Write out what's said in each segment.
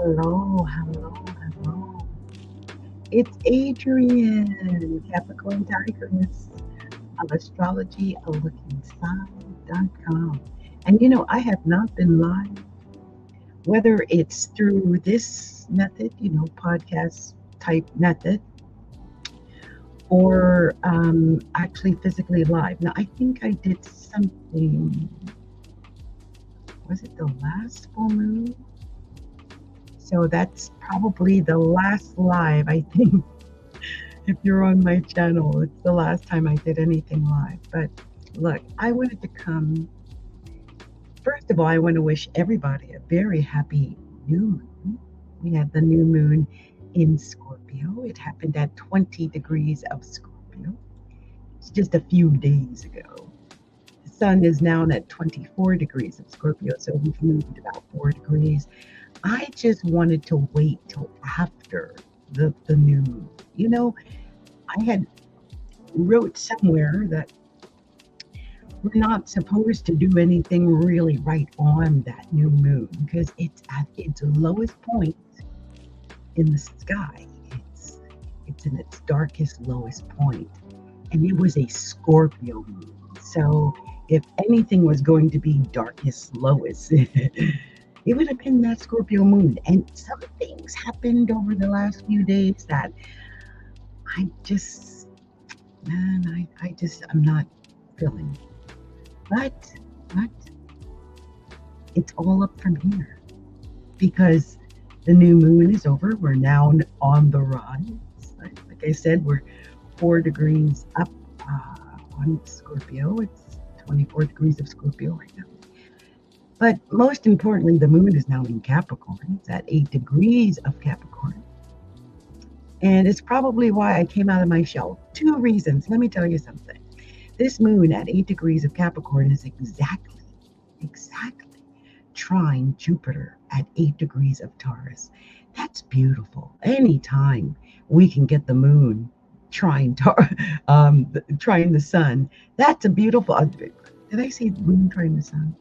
Hello, hello, hello. It's Adrian, Capricorntigress of Astrology, a lookinside.com. And I have not been live, whether it's through this method, podcast type method, or actually physically live. Now, I think I did something, was it the last full moon? So that's probably the last live, I think. If you're on my channel, it's the last time I did anything live. But look, I wanted to come. First of all, I want to wish everybody a very happy new moon. We had the new moon in Scorpio. It happened at 20 degrees of Scorpio. It's just a few days ago. The sun is now at 24 degrees of Scorpio, so we've moved about 4 degrees. I just wanted to wait till after the new moon. I had wrote somewhere that we're not supposed to do anything really right on that new moon because it's at its lowest point in the sky. It's in its darkest, lowest point. And it was a Scorpio moon. So if anything was going to be darkest, lowest, it would have been that Scorpio moon. And some things happened over the last few days that I'm not feeling. But it's all up from here because the new moon is over. We're now on the rise. Like I said, we're 4 degrees up on Scorpio. It's 24 degrees of Scorpio right now. But most importantly, the moon is now in Capricorn. It's at 8 degrees of Capricorn. And it's probably why I came out of my shell. 2 reasons. Let me tell you something. This moon at 8 degrees of Capricorn is exactly trine Jupiter at 8 degrees of Taurus. That's beautiful. Anytime we can get the moon trine the sun, that's a beautiful. Did I say moon trine the sun?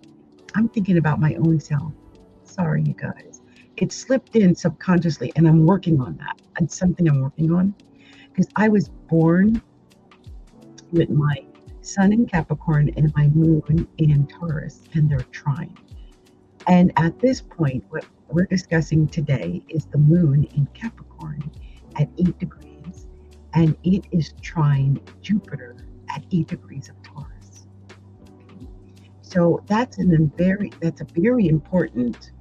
I'm thinking about my own self. Sorry, you guys. It slipped in subconsciously, and I'm working on that. It's something I'm working on because I was born with my sun in Capricorn and my moon in Taurus, and they're trine. And at this point, what we're discussing today is the moon in Capricorn at 8 degrees, and it is trine Jupiter at 8 degrees of Taurus. So that's a very important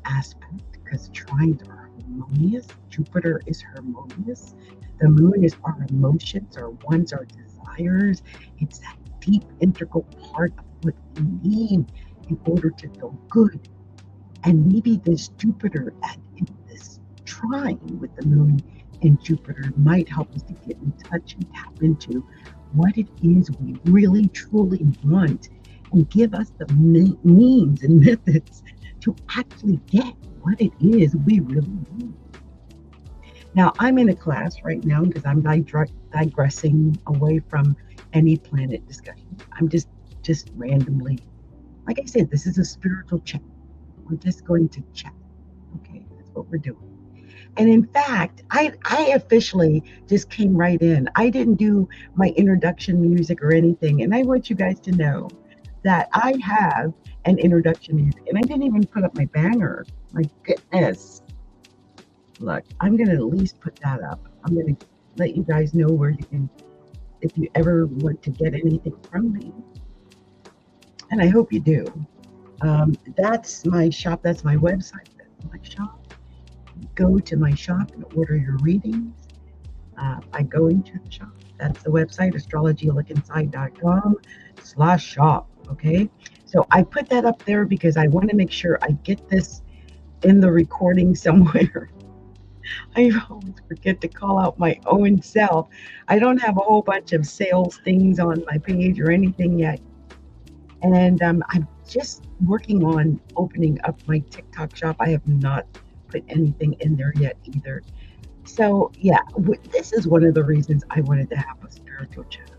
aspect because trines are harmonious. Jupiter is harmonious. The moon is our emotions, our wants, our desires. It's that deep, integral part of what we need in order to feel good. And maybe this Jupiter in this trine with the moon and Jupiter might help us to get in touch and tap into what it is we really, truly want and give us the means and methods to actually get what it is we really need. Now, I'm in a class right now because I'm digressing away from any planet discussion. I'm just randomly, like I said, this is a spiritual chat. We're just going to chat. Okay, that's what we're doing. And in fact, I officially just came right in. I didn't do my introduction music or anything. And I want you guys to know that I have an introduction music. And I didn't even put up my banner. My goodness. Look, I'm going to at least put that up. I'm going to let you guys know where you can, if you ever want to get anything from me. And I hope you do. That's my shop. That's my website. That's my shop. Go to my shop and order your readings by going to the shop. That's the website, astrologylookinside.com/shop. Okay. So I put that up there because I want to make sure I get this in the recording somewhere. I always forget to call out my own self. I don't have a whole bunch of sales things on my page or anything yet. And I'm just working on opening up my TikTok shop. I have not put anything in there yet either. So yeah, this is one of the reasons I wanted to have a spiritual chat,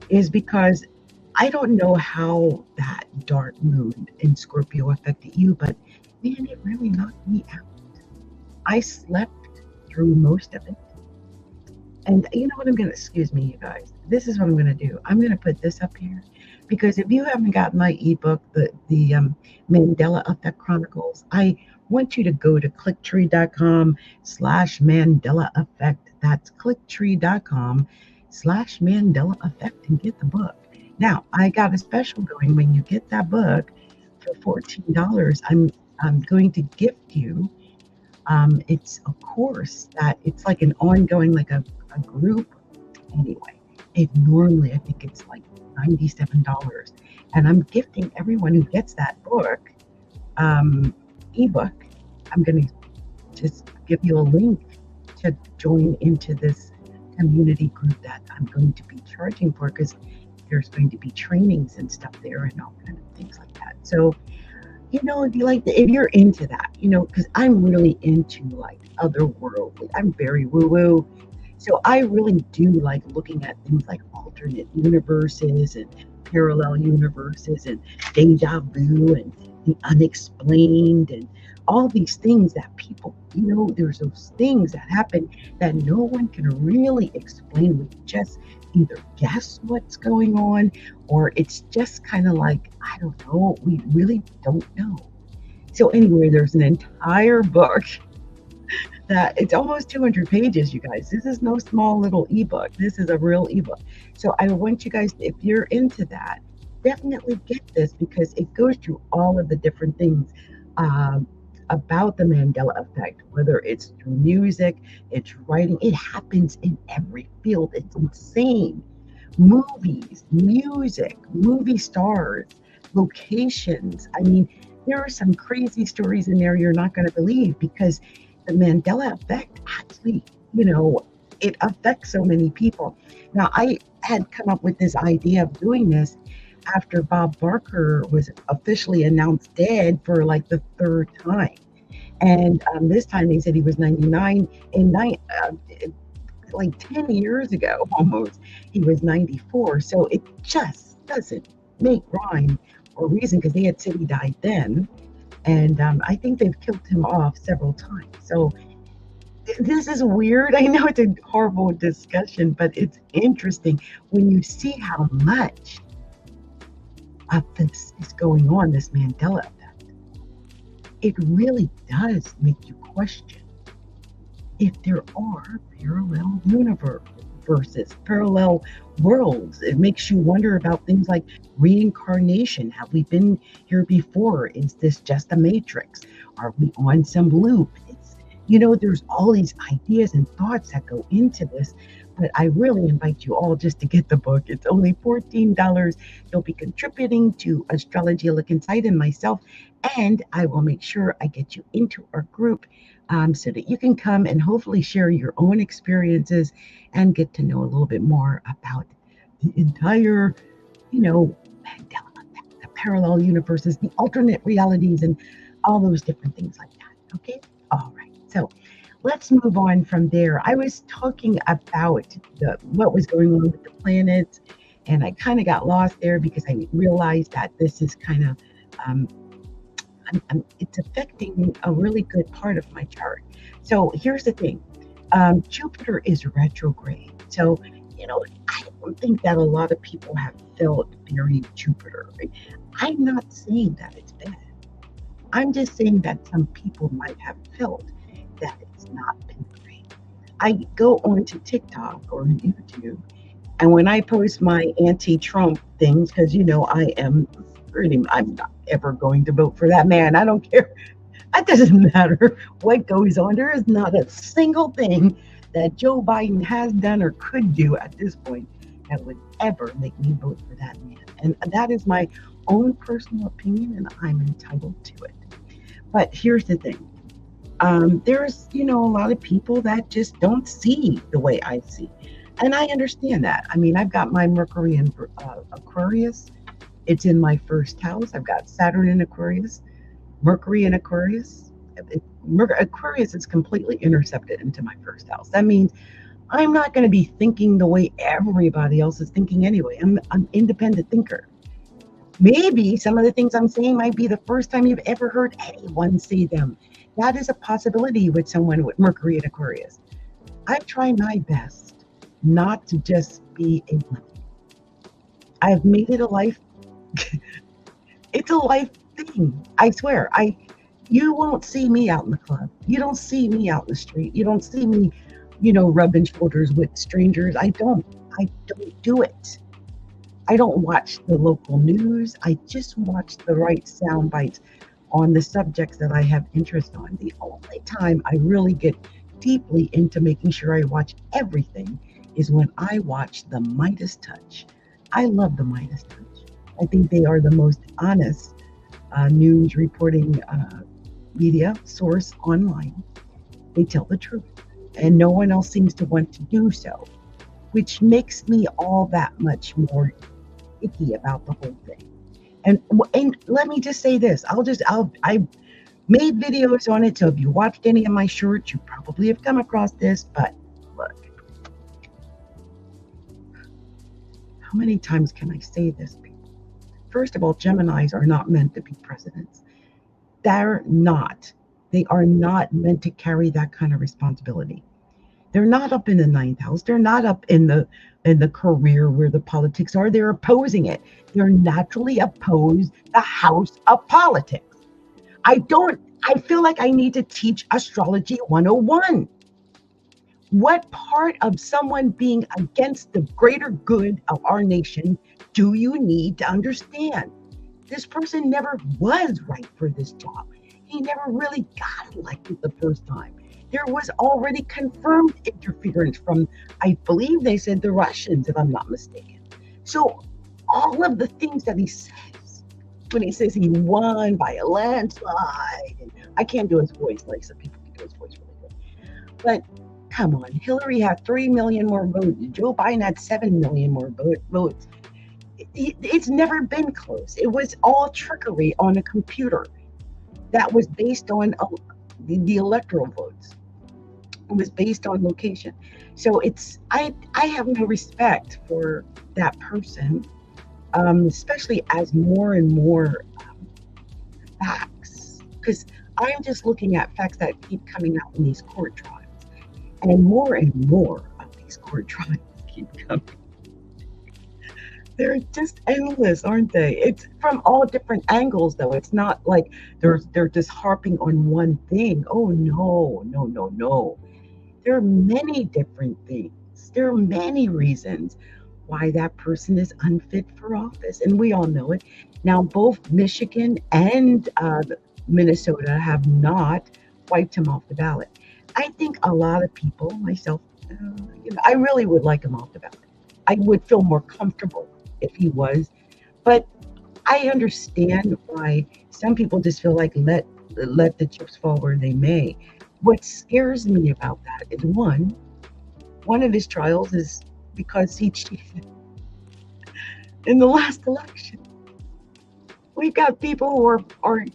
is because I don't know how that dark moon in Scorpio affected you, but man, it really knocked me out. I slept through most of it. And you know what I'm gonna, excuse me, you guys. This is what I'm gonna do. I'm gonna put this up here because if you haven't got my ebook, the Mandela Effect Chronicles, I want you to go to clicktree.com/Mandela Effect. That's clicktree.com/Mandela Effect and get the book. Now, I got a special going when you get that book for $14. I'm going to gift you. It's a course that it's like an ongoing, like a group. Anyway, it normally I think it's like $97, and I'm gifting everyone who gets that book ebook. I'm going to just give you a link to join into this community group that I'm going to be charging for, because there's going to be trainings and stuff there and all kind of things like that. So, you know, if you're into that, you know, because I'm really into like otherworldly. I'm very woo-woo. So I really do like looking at things like alternate universes and parallel universes and deja vu and the unexplained and all these things that people, you know, there's those things that happen that no one can really explain. We just either guess what's going on, or it's just kind of like, I don't know, we really don't know. So anyway, there's an entire book that it's almost 200 pages, you guys. This is no small little ebook. This is a real ebook. So I want you guys, if you're into that, definitely get this, because it goes through all of the different things about the Mandela effect, whether it's through music, it's writing, it happens in every field. It's insane. Movies, music, movie stars, locations. I mean, there are some crazy stories in there you're not going to believe, because the Mandela effect actually, you know, it affects so many people. Now, I had come up with this idea of doing this after Bob Barker was officially announced dead for like the third time. And this time they said he was 99, and like 10 years ago almost, he was 94. So it just doesn't make rhyme or reason, because they had said he died then. And I think they've killed him off several times. So this is weird. I know it's a horrible discussion, but it's interesting when you see how much of this is going on, this Mandela effect. It really does make you question if there are parallel universes, parallel worlds. It makes you wonder about things like reincarnation. Have we been here before? Is this just a matrix? Are we on some loop? You know, there's all these ideas and thoughts that go into this, but I really invite you all just to get the book. It's only $14. You'll be contributing to Astrology A Look Inside and myself, and I will make sure I get you into our group so that you can come and hopefully share your own experiences and get to know a little bit more about the entire, you know, the parallel universes, the alternate realities, and all those different things like that. Okay? All right. So let's move on from there. I was talking about what was going on with the planets, and I kind of got lost there because I realized that this is kind of, it's affecting a really good part of my chart. So here's the thing. Jupiter is retrograde. So, you know, I don't think that a lot of people have felt very Jupiter. Right? I'm not saying that it's bad. I'm just saying that some people might have felt that it's not been great. I go onto TikTok or YouTube, and when I post my anti-Trump things, because you know I'm not ever going to vote for that man. I don't care. It doesn't matter what goes on. There is not a single thing that Joe Biden has done or could do at this point that would ever make me vote for that man. And that is my own personal opinion, and I'm entitled to it. But here's the thing. There's, you know, a lot of people that just don't see the way I see. And I understand that. I mean, I've got my Mercury in Aquarius. It's in my first house. I've got Saturn in Aquarius, Mercury in Aquarius. Aquarius is completely intercepted into my first house. That means I'm not going to be thinking the way everybody else is thinking anyway. I'm an independent thinker. Maybe some of the things I'm saying might be the first time you've ever heard anyone say them. That is a possibility with someone with Mercury in Aquarius. I try my best not to just be a woman. I've made it a life. It's a life thing. I swear. You won't see me out in the club. You don't see me out in the street. You don't see me, rubbing shoulders with strangers. I don't do it. I don't watch the local news. I just watch the right sound bites on the subjects that I have interest on. The only time I really get deeply into making sure I watch everything is when I watch the MEIDAS Touch. I love the MEIDAS Touch. I think they are the most honest news reporting media source online. They tell the truth, and no one else seems to want to do so, which makes me all that much more icky about the whole thing. And let me just say this. I made videos on it, so if you watched any of my shorts, you probably have come across this, but look. How many times can I say this, people? First of all, Geminis are not meant to be presidents. They're not. They are not meant to carry that kind of responsibility. They're not up in the ninth house. They're not up in the career where the politics are. They're opposing it. They're naturally opposed the house of politics. I feel like I need to teach Astrology 101. What part of someone being against the greater good of our nation do you need to understand? This person never was right for this job. He never really got elected the first time. There was already confirmed interference from, I believe they said, the Russians, if I'm not mistaken. So all of the things that he says, when he says he won by a landslide, and I can't do his voice like some people can do his voice really good. But come on, Hillary had 3 million more votes. Joe Biden had 7 million more votes. It's never been close. It was all trickery on a computer that was based on the electoral votes. It was based on location. So I have no respect for that person, especially as more and more facts, because I'm just looking at facts that keep coming out in these court trials, and more of these court trials keep coming. They're just endless, aren't they? It's from all different angles, though. It's not like they're just harping on one thing. Oh, no. There are many different things. There are many reasons why that person is unfit for office, and we all know it. Now, both Michigan and Minnesota have not wiped him off the ballot. I think a lot of people, myself, I really would like him off the ballot. I would feel more comfortable if he was, but I understand why some people just feel like let the chips fall where they may. What scares me about that is one of his trials is because he cheated in the last election. We've got people who are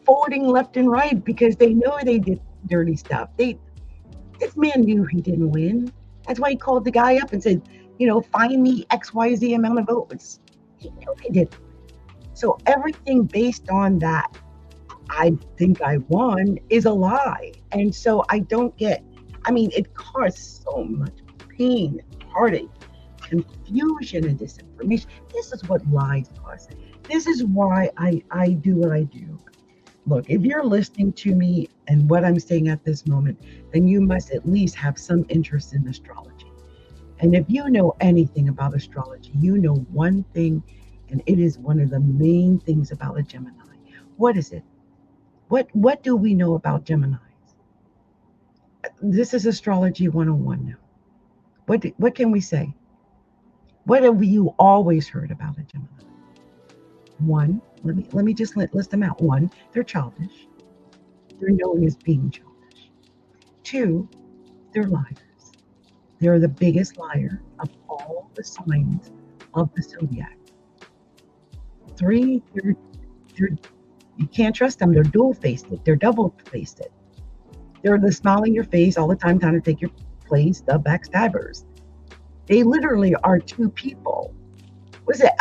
voting left and right because they know they did dirty stuff. This man knew he didn't win. That's why he called the guy up and said, find me XYZ amount of votes. He knew he did. So everything based on that, I think I won, is a lie. And so I don't get, it causes so much pain, heartache, confusion, and disinformation. This is what lies cause. This is why I do what I do. Look, if you're listening to me and what I'm saying at this moment, then you must at least have some interest in astrology. And if you know anything about astrology, you know one thing, and it is one of the main things about a Gemini. What is it? What do we know about Geminis? This is Astrology 101 now. What can we say? What have you always heard about a Gemini? One, let me just list them out. One, they're childish. They're known as being childish. Two, they're liars. They're the biggest liar of all the signs of the Zodiac. Three, you can't trust them. They're dual-faced. They're double-faced. They're the smile in your face all the time trying to take your place, the backstabbers. They literally are two people Was it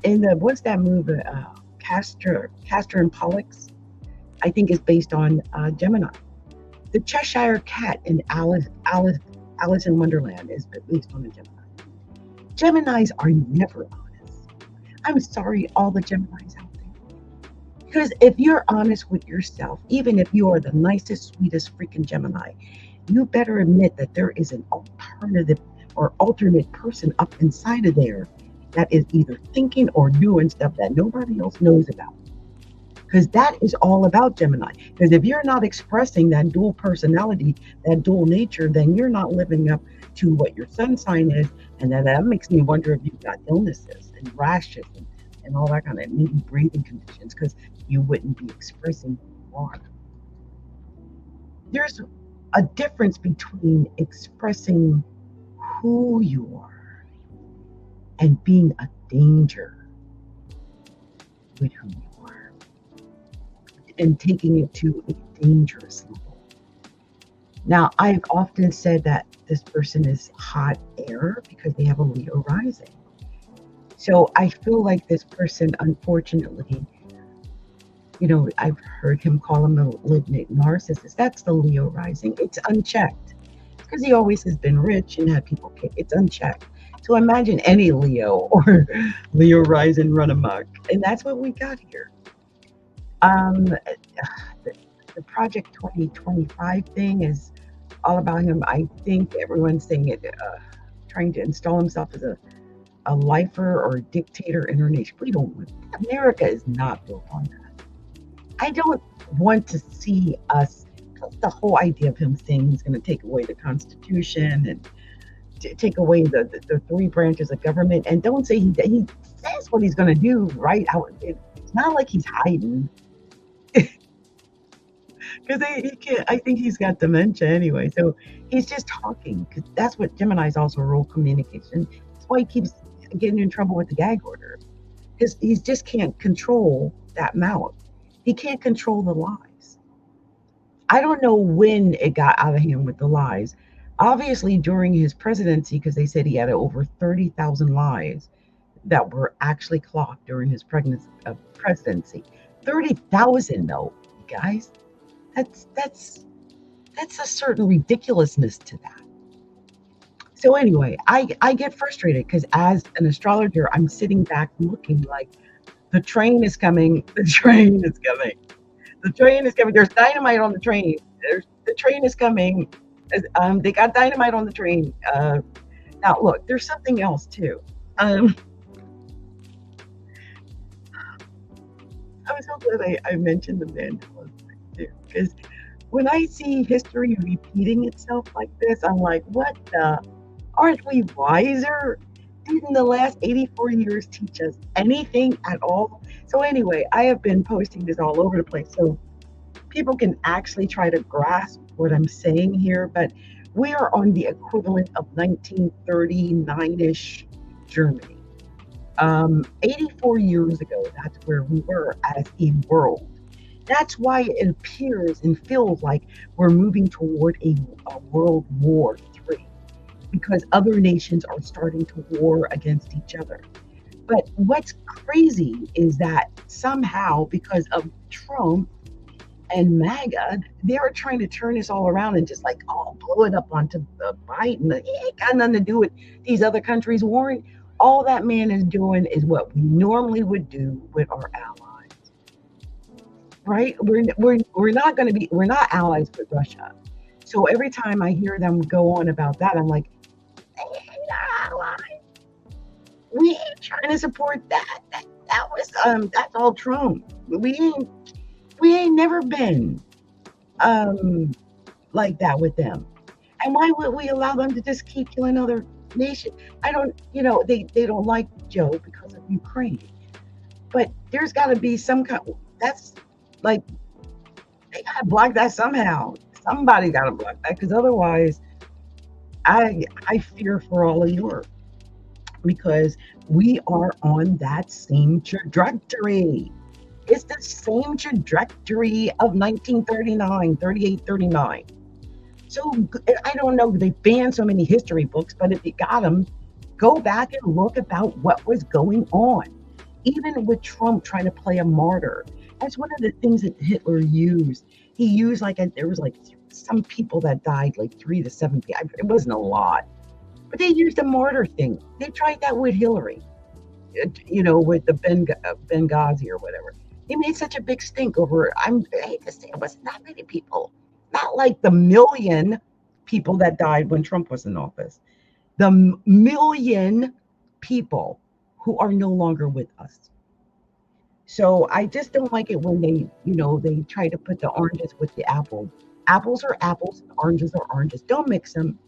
in the what's that movie? Castor and Pollux, I think is based on Gemini. The Cheshire Cat in Alice in Wonderland is based on a Gemini. Geminis are never honest. I'm sorry, all the Geminis out there. Because if you're honest with yourself, even if you are the nicest, sweetest freaking Gemini, you better admit that there is an alternative or alternate person up inside of there that is either thinking or doing stuff that nobody else knows about. Because that is all about Gemini. Because if you're not expressing that dual personality, that dual nature, then you're not living up to what your sun sign is. And then that makes me wonder if you've got illnesses and rashes and all that kind of maybe breathing conditions, because you wouldn't be expressing who you are. There's a difference between expressing who you are and being a danger with who you are and taking it to a dangerous level. Now, I've often said that this person is hot air because they have a Leo rising. So I feel like this person, unfortunately, you know, I've heard him call him a malignant narcissist. That's the Leo rising. It's unchecked because he always has been rich and had people kick. It's unchecked. So imagine any Leo or Leo rising run amok. And that's what we got here. The Project 2025 thing is all about him. I think everyone's saying it, trying to install himself as a lifer or a dictator in our nation. We don't. America is not built on that. I don't want to see us. The whole idea of him saying he's going to take away the Constitution and take away the three branches of government, and don't say he says what he's going to do right out. It's not like he's hiding. Because he can't. I think he's got dementia anyway, so he's just talking. Because that's what Gemini's also rule communication. That's why he keeps getting in trouble with the gag order. Because he just can't control that mouth. He can't control the lies. I don't know when it got out of him with the lies. Obviously, during his presidency, because they said he had over 30,000 lies that were actually clocked during his presidency. 30,000, though, guys. That's a certain ridiculousness to that. So anyway, I get frustrated because as an astrologer, I'm sitting back looking like the train is coming. The train is coming. The train is coming. There's dynamite on the train. The train is coming. They got dynamite on the train. Now look, there's something else too. I was so glad I mentioned the Mandela too, because when I see history repeating itself like this, I'm like, what the? Aren't we wiser? Didn't the last 84 years teach us anything at all? So anyway, I have been posting this all over the place so people can actually try to grasp what I'm saying here, but we are on the equivalent of 1939-ish Germany. 84 years ago, that's where we were as a world. That's why it appears and feels like we're moving toward a World War III, because other nations are starting to war against each other. But what's crazy is that somehow, because of Trump and MAGA, they're trying to turn this all around and just like, blow it up onto Biden. It ain't got nothing to do with these other countries warring. All that man is doing is what we normally would do with our allies, right? We're not going to be, we're not allies with Russia. So every time I hear them go on about that, I'm like, they ain't our allies. We ain't trying to support that. That was that's all Trump. We ain't never been like that with them. And why would we allow them to just keep killing other nations? I don't, they don't like Joe because of Ukraine. But there's got to be some kind, that's like, they got to block that somehow. Somebody got to block that, because otherwise I fear for all of Europe, because we are on that same trajectory. It's the same trajectory of 1939, 38, 39. So I don't know, they banned so many history books, but if you got them, Go back and look about what was going on. Even with Trump trying to play a martyr, that's one of the things that Hitler used. He used there was like some people that died, like 3 to 7 people. It wasn't a lot, but they used a martyr thing. They tried that with Hillary, with the Benghazi or whatever. They made such a big stink over. I hate to say it wasn't that many people, not like the million people that died when Trump was in office. The million people who are no longer with us. So I just don't like it when they try to put the oranges with the apples. Apples are apples, oranges are oranges. Don't mix them.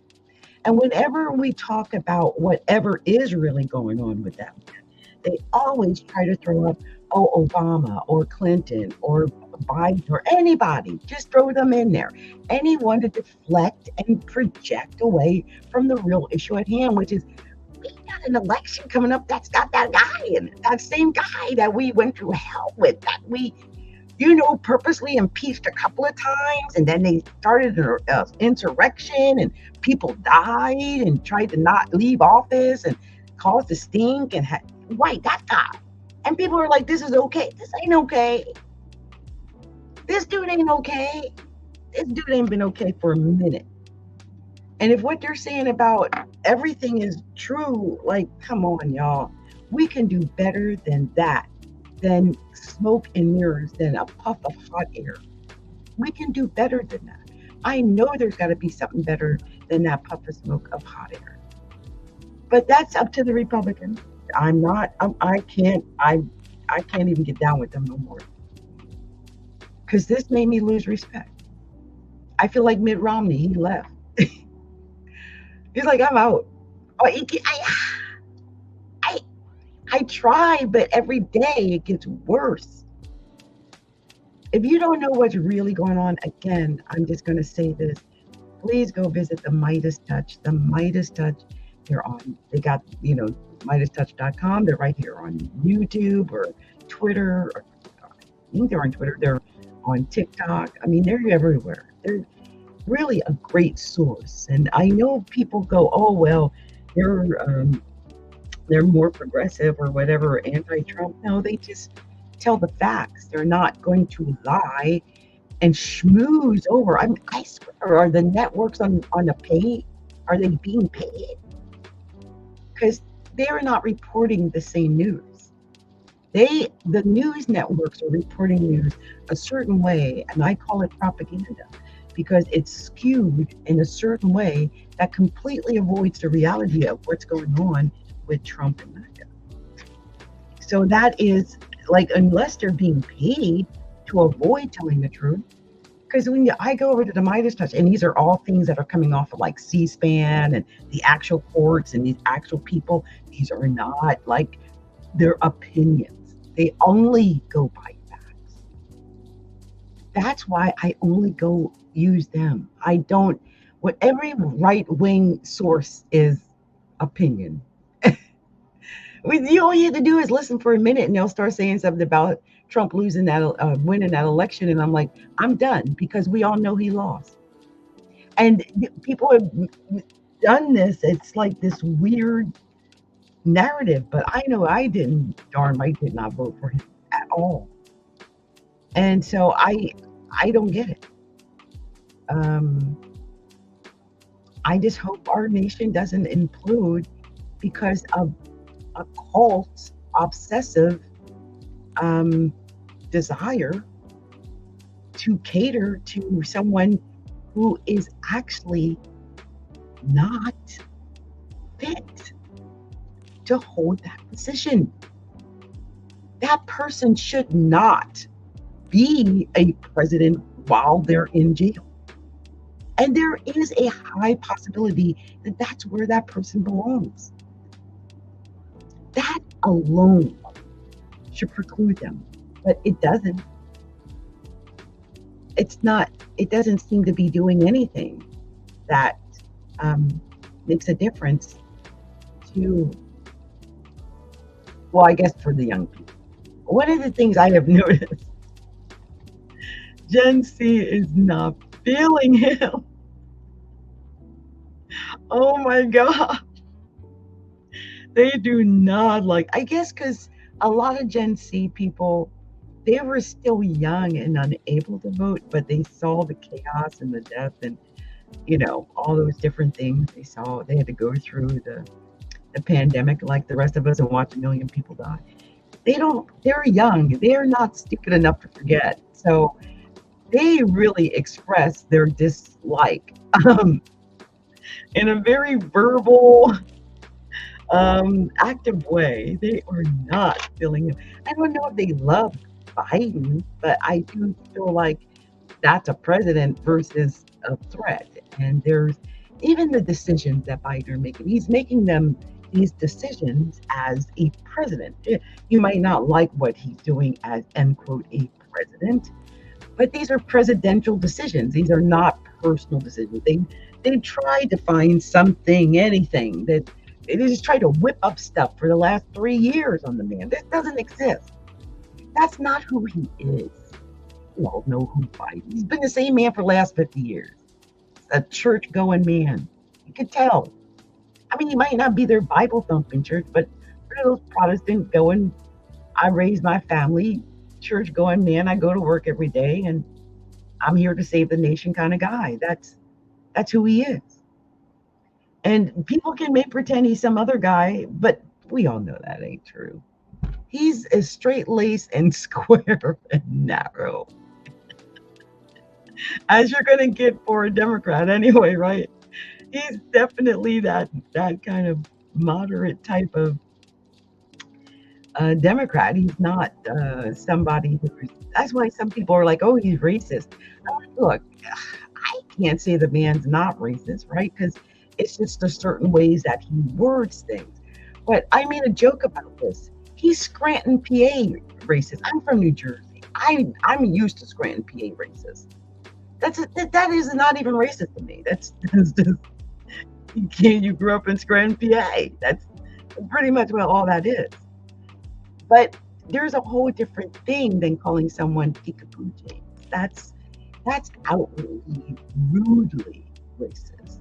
And whenever we talk about whatever is really going on with them, they always try to throw up, Obama or Clinton or Biden or anybody. Just throw them in there. Anyone to deflect and project away from the real issue at hand, which is we got an election coming up that's got that guy in it, that same guy that we went through hell with, that we, purposely impeached a couple of times, and then they started an insurrection, and people died and tried to not leave office and caused a stink, and that guy. And people are like, this is okay. This ain't okay. This dude ain't okay. This dude ain't been okay for a minute. And if what they're saying about everything is true, like, come on, y'all. We can do better than that, than smoke and mirrors, than a puff of hot air. We can do better than that. I know there's got to be something better than that puff of smoke of hot air. But that's up to the Republicans. I can't even get down with them no more. Because this made me lose respect. I feel like Mitt Romney, he left. He's like, I'm out. I try, but every day it gets worse. If you don't know what's really going on, again, I'm just going to say this. Please go visit the MEIDAS Touch. The MEIDAS Touch, they got, MeidasTouch.com. They're right here on YouTube or Twitter. I think they're on Twitter. They're on TikTok. I mean, they're everywhere. They're really a great source. And I know people go, oh, well, they're more progressive or whatever, anti-Trump. No, they just tell the facts. They're not going to lie and schmooze over. I swear, are the networks on the pay? Are they being paid? Because they're not reporting the same news. The news networks are reporting news a certain way, and I call it propaganda because it's skewed in a certain way that completely avoids the reality of what's going on with Trump and MAGA. So that is like, unless they're being paid to avoid telling the truth, because when I go over to the MEIDAS Touch, and these are all things that are coming off of like C-SPAN and the actual courts and these actual people, these are not like their opinions. They only go by facts. That's why I only go use them. I don't, what every right-wing source is opinion. All you have to do is listen for a minute and they'll start saying something about Trump losing winning that election. And I'm like, I'm done, because we all know he lost. And people have done this. It's like this weird narrative, but I know I did not vote for him at all. And so I don't get it. I just hope our nation doesn't implode because of a cult obsessive desire to cater to someone who is actually not fit to hold that position. That person should not be a president while they're in jail. And there is a high possibility that that's where that person belongs. That alone should preclude them, but it doesn't. It doesn't seem to be doing anything that makes a difference to, well, I guess for the young people. One of the things I have noticed, Gen Z is not feeling him. Oh my God. They do not like, I guess, because a lot of Gen Z people, they were still young and unable to vote, but they saw the chaos and the death and, all those different things they saw. They had to go through the pandemic like the rest of us and watch a million people die. They're young. They're not stupid enough to forget. So they really express their dislike in a very verbal, active way. They are not feeling it. I don't know if they love Biden, but I do feel like that's a president versus a threat. And there's even the decisions that Biden are making. He's making these decisions as a president. You might not like what he's doing as, end quote, a president, but these are presidential decisions. These are not personal decisions. They try to find something, anything that they just try to whip up stuff for the last 3 years on the man. This doesn't exist. That's not who he is. We all know who Biden. He's been the same man for the last 50 years. A church-going man. You could tell. I mean, he might not be their Bible-thumping church, but one of those Protestant going, I raised my family, church-going man. I go to work every day, and I'm here to save the nation kind of guy. That's who he is. And people can make pretend he's some other guy, but we all know that ain't true. He's as straight-laced and square and narrow as you're going to get for a Democrat anyway, right? He's definitely that kind of moderate type of Democrat. He's not somebody that's why some people are like, oh, he's racist. Look, I can't say the man's not racist, right? Because it's just the certain ways that he words things. But I made a joke about this. He's Scranton, PA racist. I'm from New Jersey. I'm used to Scranton, PA racist. That is not even racist to me. That's just, you grew up in Scranton, PA. That's pretty much what all that is. But there's a whole different thing than calling someone peekaboo James. That's outwardly, rudely racist.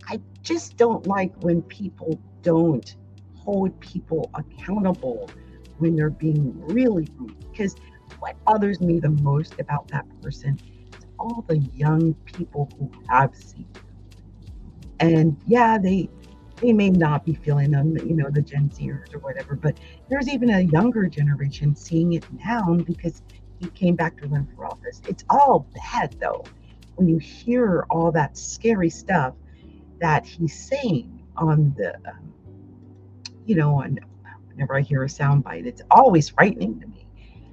I just don't like when people don't hold people accountable when they're being really rude. Because what bothers me the most about that person is all the young people who have seen them. And yeah, they may not be feeling them, the Gen Zers or whatever, but there's even a younger generation seeing it now because he came back to run for office. It's all bad though, when you hear all that scary stuff that he's saying on the, whenever I hear a soundbite, it's always frightening to me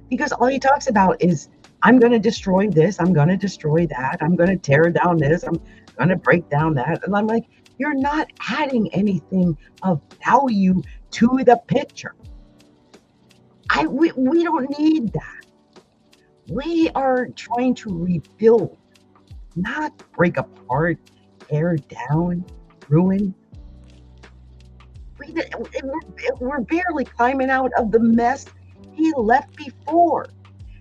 because all he talks about is, I'm going to destroy this, I'm going to destroy that, I'm going to tear down this, I'm going to break down that. And I'm like, you're not adding anything of value to the picture. We don't need that. We are trying to rebuild, not break apart, tear down, ruin. We're barely climbing out of the mess he left before.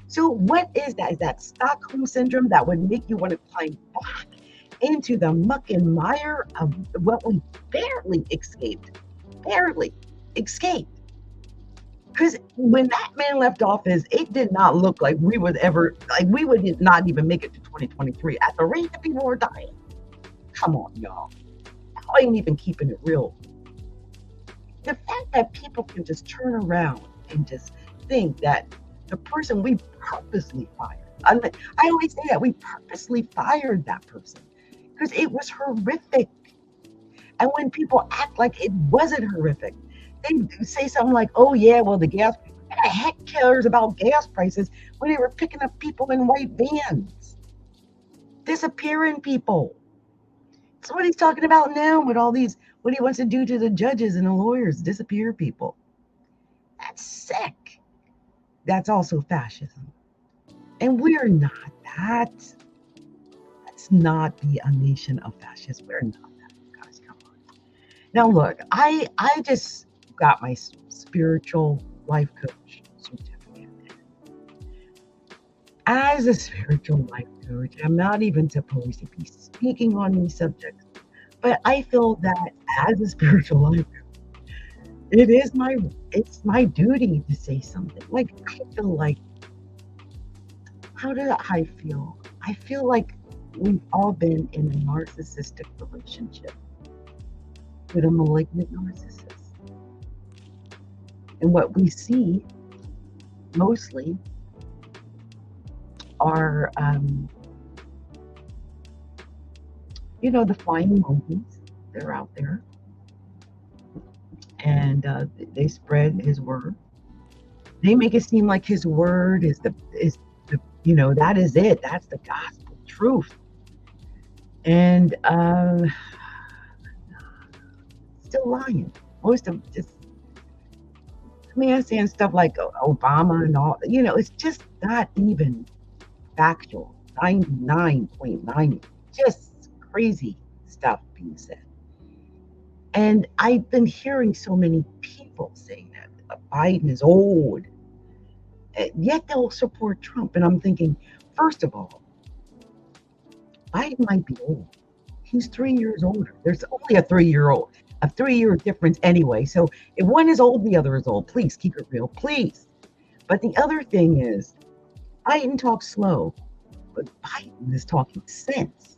So what is that? Is that Stockholm syndrome that would make you want to climb back into the muck and mire of what we barely escaped? Because when that man left office, it did not look like we would not even make it to 2023 at the rate that people were dying. Come on, y'all. I ain't even keeping it real. The fact that people can just turn around and just think that the person we purposely fired, I always say that we purposely fired that person because it was horrific. And when people act like it wasn't horrific, they say something like, oh yeah, well the gas, who the heck cares about gas prices when they were picking up people in white vans, disappearing people. That's what he's talking about now with all these, what he wants to do to the judges and the lawyers, disappear people. That's sick. That's also fascism. And we're not that. Let's not be a nation of fascists. We're not that, guys. Come on. Now, look, I just got my spiritual life coach certificate. As a spiritual life coach, I'm not even supposed to be speaking on these subjects, but I feel that as a spiritual life, it's my duty to say something. Like, I feel like, how do I feel? I feel like we've all been in a narcissistic relationship with a malignant narcissist. And what we see mostly are, the flying monkeys. They're out there. And they spread his word. They make it seem like his word is the that is it. That's the gospel truth. And still lying. Most of just saying stuff like Obama and all. It's just not even factual. 99.9, just crazy stuff being said. And I've been hearing so many people saying that Biden is old, yet they'll support Trump. And I'm thinking, first of all, Biden might be old. He's 3 years older. There's only a 3-year difference anyway. So if one is old, the other is old. Please keep it real, please. But the other thing is, Biden talks slow, but Biden is talking sense.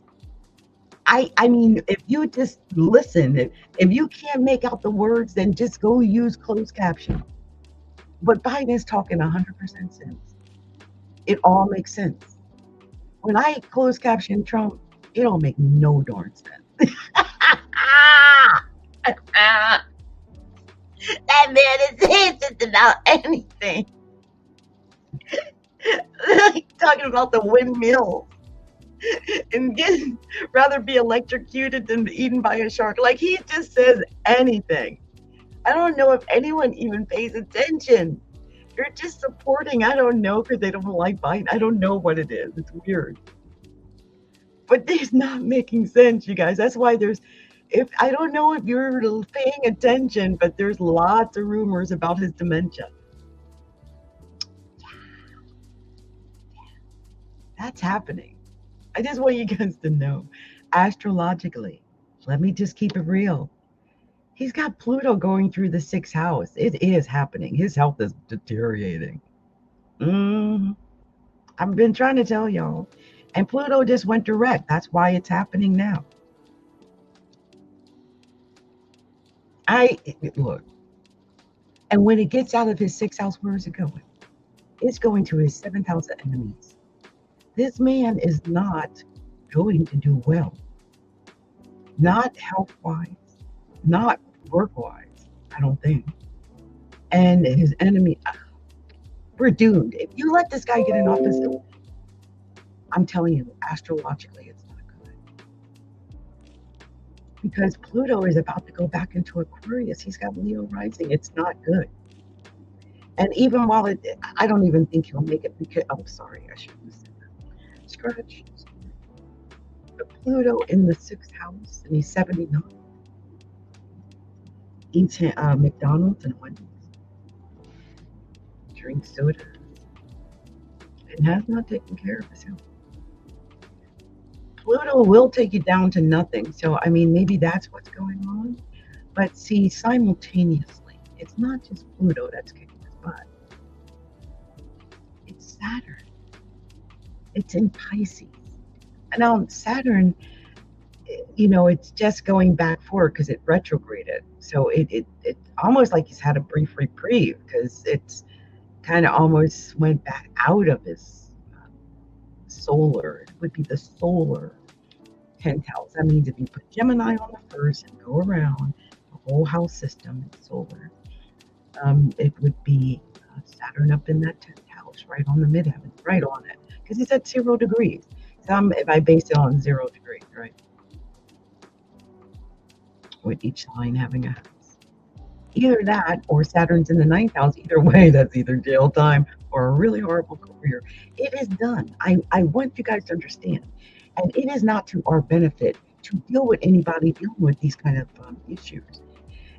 I mean, if you just listen, if you can't make out the words, then just go use closed caption. But Biden is talking 100% sense. It all makes sense. When I close caption Trump, it don't make no darn sense. That man is hesitant about anything. Talking about the windmill and rather be electrocuted than be eaten by a shark. Like, he just says anything. I don't know if anyone even pays attention. You're just supporting, I don't know, because they don't like Biden. I don't know what it is. It's weird. But it's not making sense, you guys. That's why I don't know if you're paying attention, but there's lots of rumors about his dementia. That's happening. I just want you guys to know, astrologically, let me just keep it real. He's got Pluto going through the 6th house. It is happening. His health is deteriorating. I've been trying to tell y'all. And Pluto just went direct. That's why it's happening now. Look. And when it gets out of his 6th house, where is it going? It's going to his 7th house of enemies. This man is not going to do well. Not health-wise, not work-wise, I don't think. And his enemy, we're doomed. If you let this guy get in office, I'm telling you, astrologically, it's not good. Because Pluto is about to go back into Aquarius. He's got Leo rising. It's not good. And even while I don't even think he'll make it because, sorry, I shouldn't have said that. Scratch. The Pluto in the 6th house, and he's 79. Eats McDonald's and Wendy's. Drinks soda. And has not taken care of his health. Pluto will take you down to nothing. So, I mean, maybe that's what's going on. But see, simultaneously, it's not just Pluto that's kicking his butt. It's Saturn. It's in Pisces. And now Saturn, it's just going back forward because it retrograded. So it almost like he's had a brief reprieve because it's kind of almost went back out of his solar. It would be the solar 10th house. That means if you put Gemini on the 1st and go around the whole house system in solar, it would be Saturn up in that 10th house, right on the midheaven, right on it. Because it's at 0 degrees. So if I base it on 0 degrees, right? With each sign having a house. Either that or Saturn's in the 9th house. Either way, that's either jail time or a really horrible career. It is done. I want you guys to understand. And it is not to our benefit to deal with anybody dealing with these kind of issues.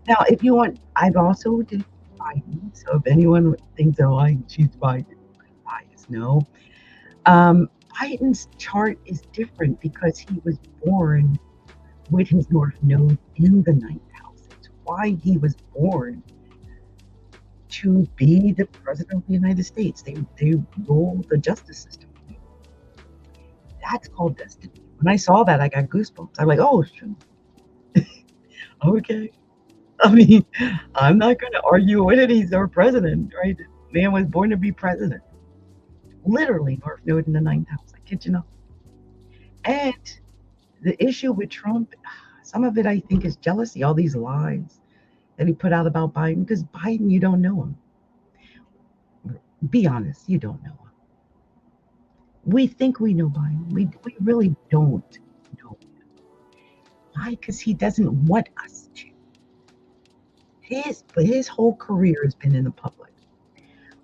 Now, if you want, I've also did Biden. So if anyone thinks, she's Biden, biased, no. Biden's chart is different because he was born with his North Node in the 9th why he was born to be the president of the United States. They rule the justice system. That's called destiny. When I saw that, I got goosebumps. I'm like, oh, shoot. Okay. I mean, I'm not going to argue with it. He's our president, right? The man was born to be president. Literally, North Node in the ninth house. I kid you not. And the issue with Trump, some of it I think is jealousy, all these lies that he put out about Biden, because Biden, you don't know him. Be honest, you don't know him. We think we know Biden. We really don't know him. Why? Because he doesn't want us to. His whole career has been in the public,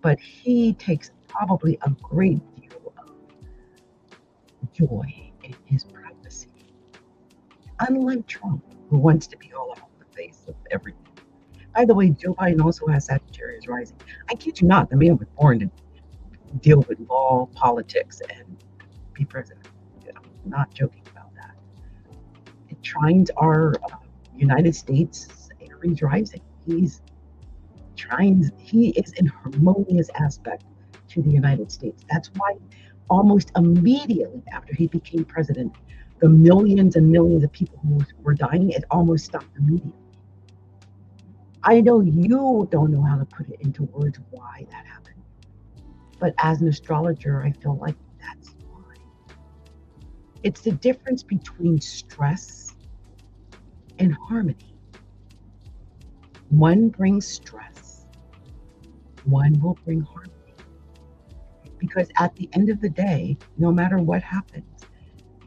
but he takes probably a great deal of joy in his privacy. Unlike Trump, who wants to be all out the face of everything. By the way, Joe Biden also has Sagittarius rising. I kid you not, the man was born to deal with law, politics, and be president. I'm not joking about that. It trines our United States Aries rising. He is in harmonious aspect to the United States. That's why almost immediately after he became president, the millions and millions of people who were dying, it almost stopped immediately. I know you don't know how to put it into words why that happened. But as an astrologer, I feel like that's why. It's the difference between stress and harmony. One brings stress, one will bring harmony. Because at the end of the day, no matter what happens,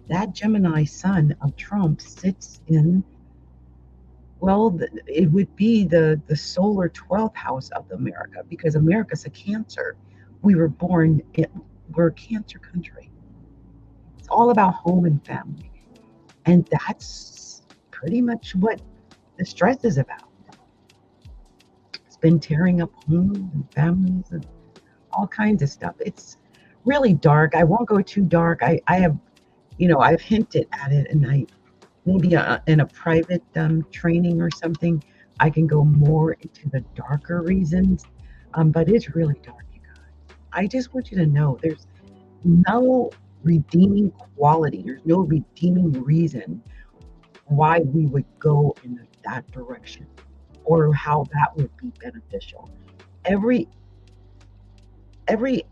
that Gemini sun of Trump sits in, well, it would be the solar 12th house of America, because America's a Cancer. We're a Cancer country. It's all about home and family. And that's pretty much what the stress is about. It's been tearing up homes and families and all kinds of stuff. It's really dark. I won't go too dark. I have, I've hinted at it, and maybe in a private training or something, I can go more into the darker reasons. But it's really dark, you guys. I just want you to know there's no redeeming quality. There's no redeeming reason why we would go in that direction or how that would be beneficial. Every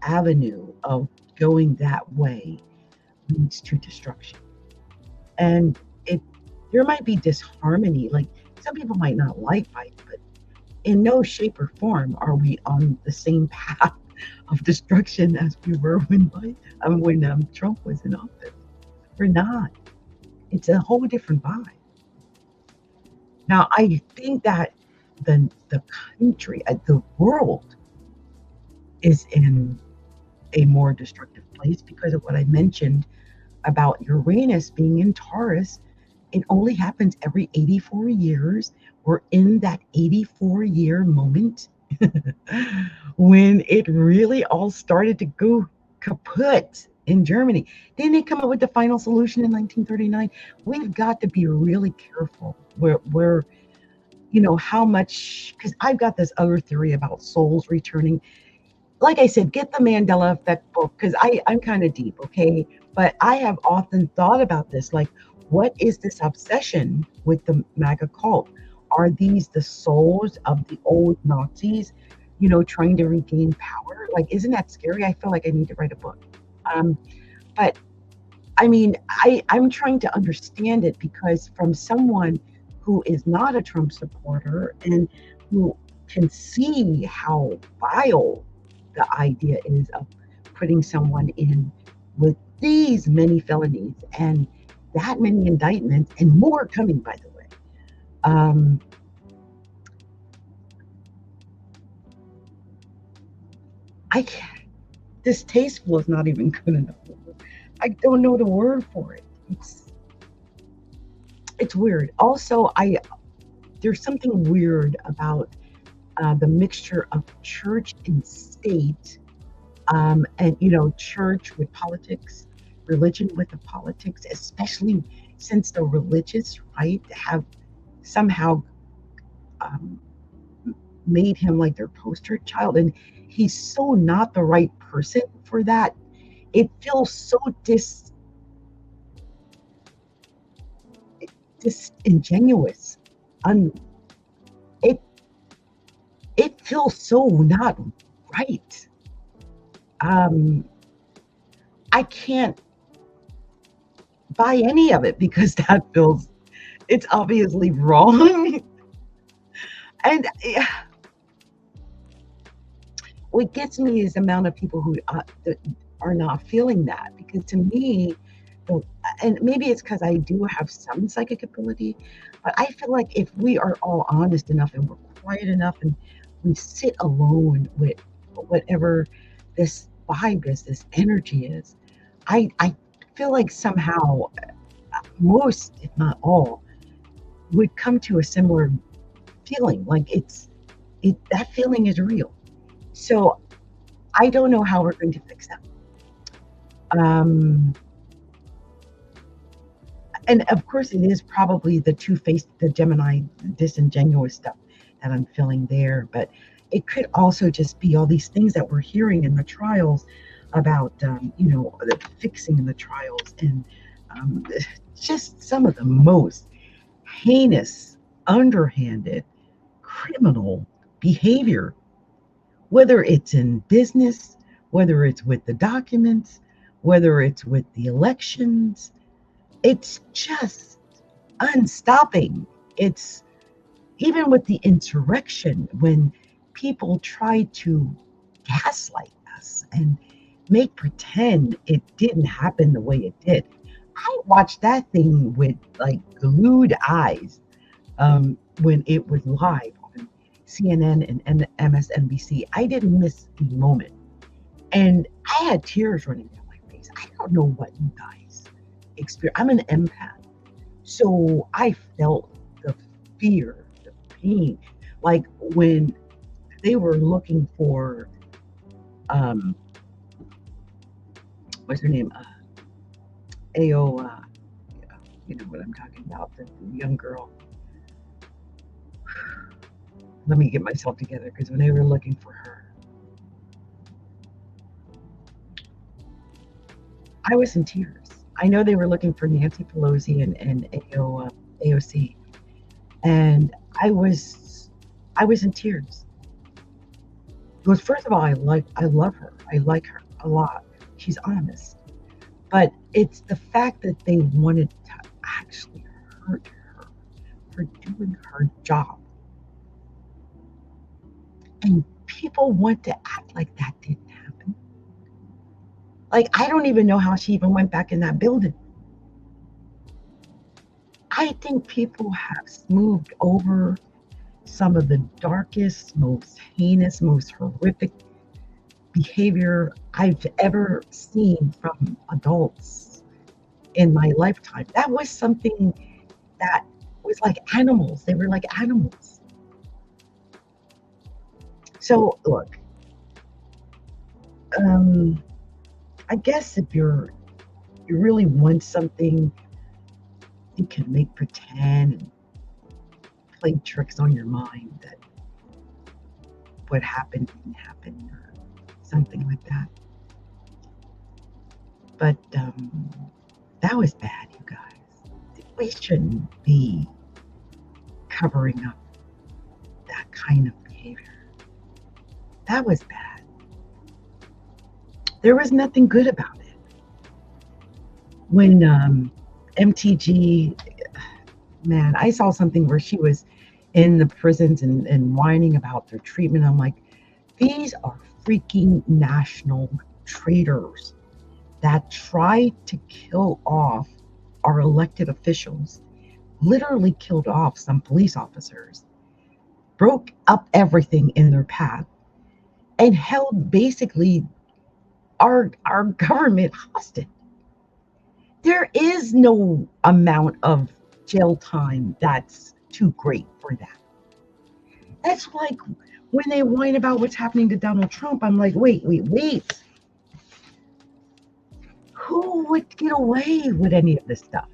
avenue of going that way leads to destruction. And there might be disharmony. Like, some people might not like Biden, but in no shape or form are we on the same path of destruction as we were when Trump was in office. We're not. It's a whole different vibe. Now, I think that the country, the world, is in a more destructive place because of what I mentioned about Uranus being in Taurus. It only happens every 84 years. We're in that 84-year moment when it really all started to go kaput in Germany. Didn't they come up with the final solution in 1939? We've got to be really careful where how much, because I've got this other theory about souls returning. Like I said, get the Mandela Effect book, because I'm kind of deep, okay? But I have often thought about this, like, what is this obsession with the MAGA cult? Are these the souls of the old Nazis, trying to regain power? Like, isn't that scary? I feel like I need to write a book. But I mean, I'm trying to understand it, because from someone who is not a Trump supporter and who can see how vile the idea is of putting someone in with these many felonies and that many indictments, and more coming, by the way. I can't. Distasteful is not even good enough. I don't know the word for it. It's weird. Also, there's something weird about the mixture of church and state, and church with politics, religion with the politics, especially since the religious right have somehow um, made him like their poster child, and he's so not the right person for that. It feels so disingenuous. Un, it it feels so not right. Um, I can't buy any of it because that feels, it's obviously wrong. And what gets me is the amount of people who that are not feeling that, because to me, and maybe it's because I do have some psychic ability, but I feel like if we are all honest enough and we're quiet enough and we sit alone with whatever this vibe is, this energy is, I feel like somehow most, if not all, would come to a similar feeling. Like that feeling is real. So I don't know how we're going to fix that. And of course, it is probably the two-faced, the Gemini disingenuous stuff that I'm feeling there. But it could also just be all these things that we're hearing in the trials about, the fixing in the trials, and just some of the most heinous, underhanded, criminal behavior, whether it's in business, whether it's with the documents, whether it's with the elections. It's just unstopping. It's even with the insurrection, when people try to gaslight us and make pretend it didn't happen the way it did. I watched that thing with like glued eyes when it was live on CNN and MSNBC. I didn't miss a moment. And I had tears running down my face. I don't know what you guys experience. I'm an empath. So I felt the fear, the pain. Like when they were looking for, what's her name? AO, you know what I'm talking about, the young girl. Let me get myself together, because when they were looking for her, I was in tears. I know they were looking for Nancy Pelosi and AOC, and I was in tears. Because first of all, I love her. I like her a lot. She's honest. But it's the fact that they wanted to actually hurt her for doing her job. And people want to act like that didn't happen. Like, I don't even know how she even went back in that building. I think people have smoothed over some of the darkest, most heinous, most horrific behavior I've ever seen from adults in my lifetime. That was something that was like animals. They were like animals. So look, I guess if you really want something, you can make pretend and play tricks on your mind that what happened didn't happen, or something like that. But that was bad, you guys. We shouldn't be covering up that kind of behavior. That was bad. There was nothing good about it. When MTG, man, I saw something where she was in the prisons and whining about their treatment. I'm like, these are freaking national traitors that tried to kill off our elected officials, literally killed off some police officers, broke up everything in their path, and held basically our government hostage. There is no amount of jail time that's too great for that. That's like when they whine about what's happening to Donald Trump. I'm like, wait. Who would get away with any of this stuff?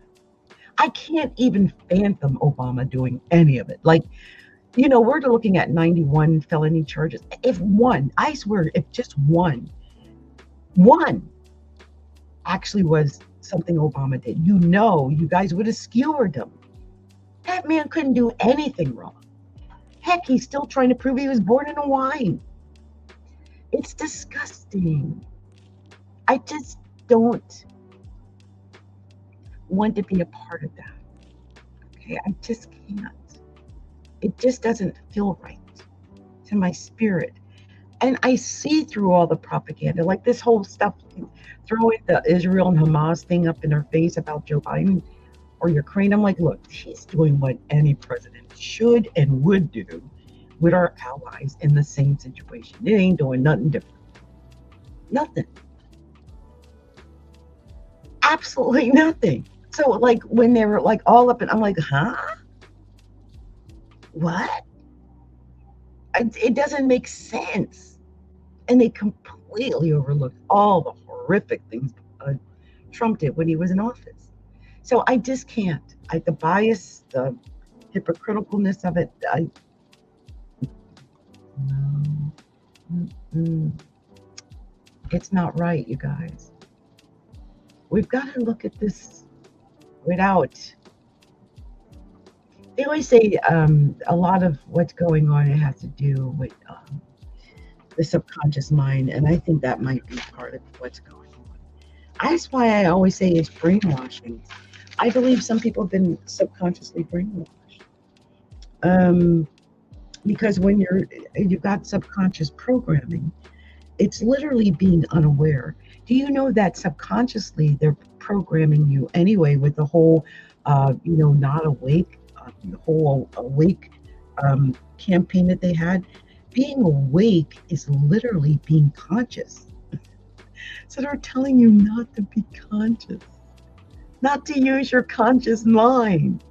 I can't even fathom Obama doing any of it. Like, You know, we're looking at 91 felony charges. If one, I swear, if just one actually was something Obama did, you know, you guys would have skewered him. That man couldn't do anything wrong. Heck, he's still trying to prove he was born in Hawaii. It's disgusting. I just don't want to be a part of that. Okay, I just can't. It just doesn't feel right to my spirit. And I see through all the propaganda, like this whole stuff, throwing the Israel and Hamas thing up in her face about Joe Biden or Ukraine. I'm like, look, she's doing what any president should and would do with our allies in the same situation. It ain't doing nothing different. Nothing. Absolutely nothing. So like when they were like all up and I'm like, huh? What? It doesn't make sense. And they completely overlooked all the horrific things Trump did when he was in office. So I just can't. The bias, the hypocriticalness of it, no. It's not right, you guys. We've got to look at this without. They always say a lot of what's going on, it has to do with the subconscious mind, and I think that might be part of what's going on. That's why I always say it's brainwashing. I believe some people have been subconsciously brainwashed. Because when you've got subconscious programming, it's literally being unaware. Do you know that subconsciously they're programming you anyway with the whole, not awake, the whole awake campaign that they had? Being awake is literally being conscious. So they're telling you not to be conscious, not to use your conscious mind.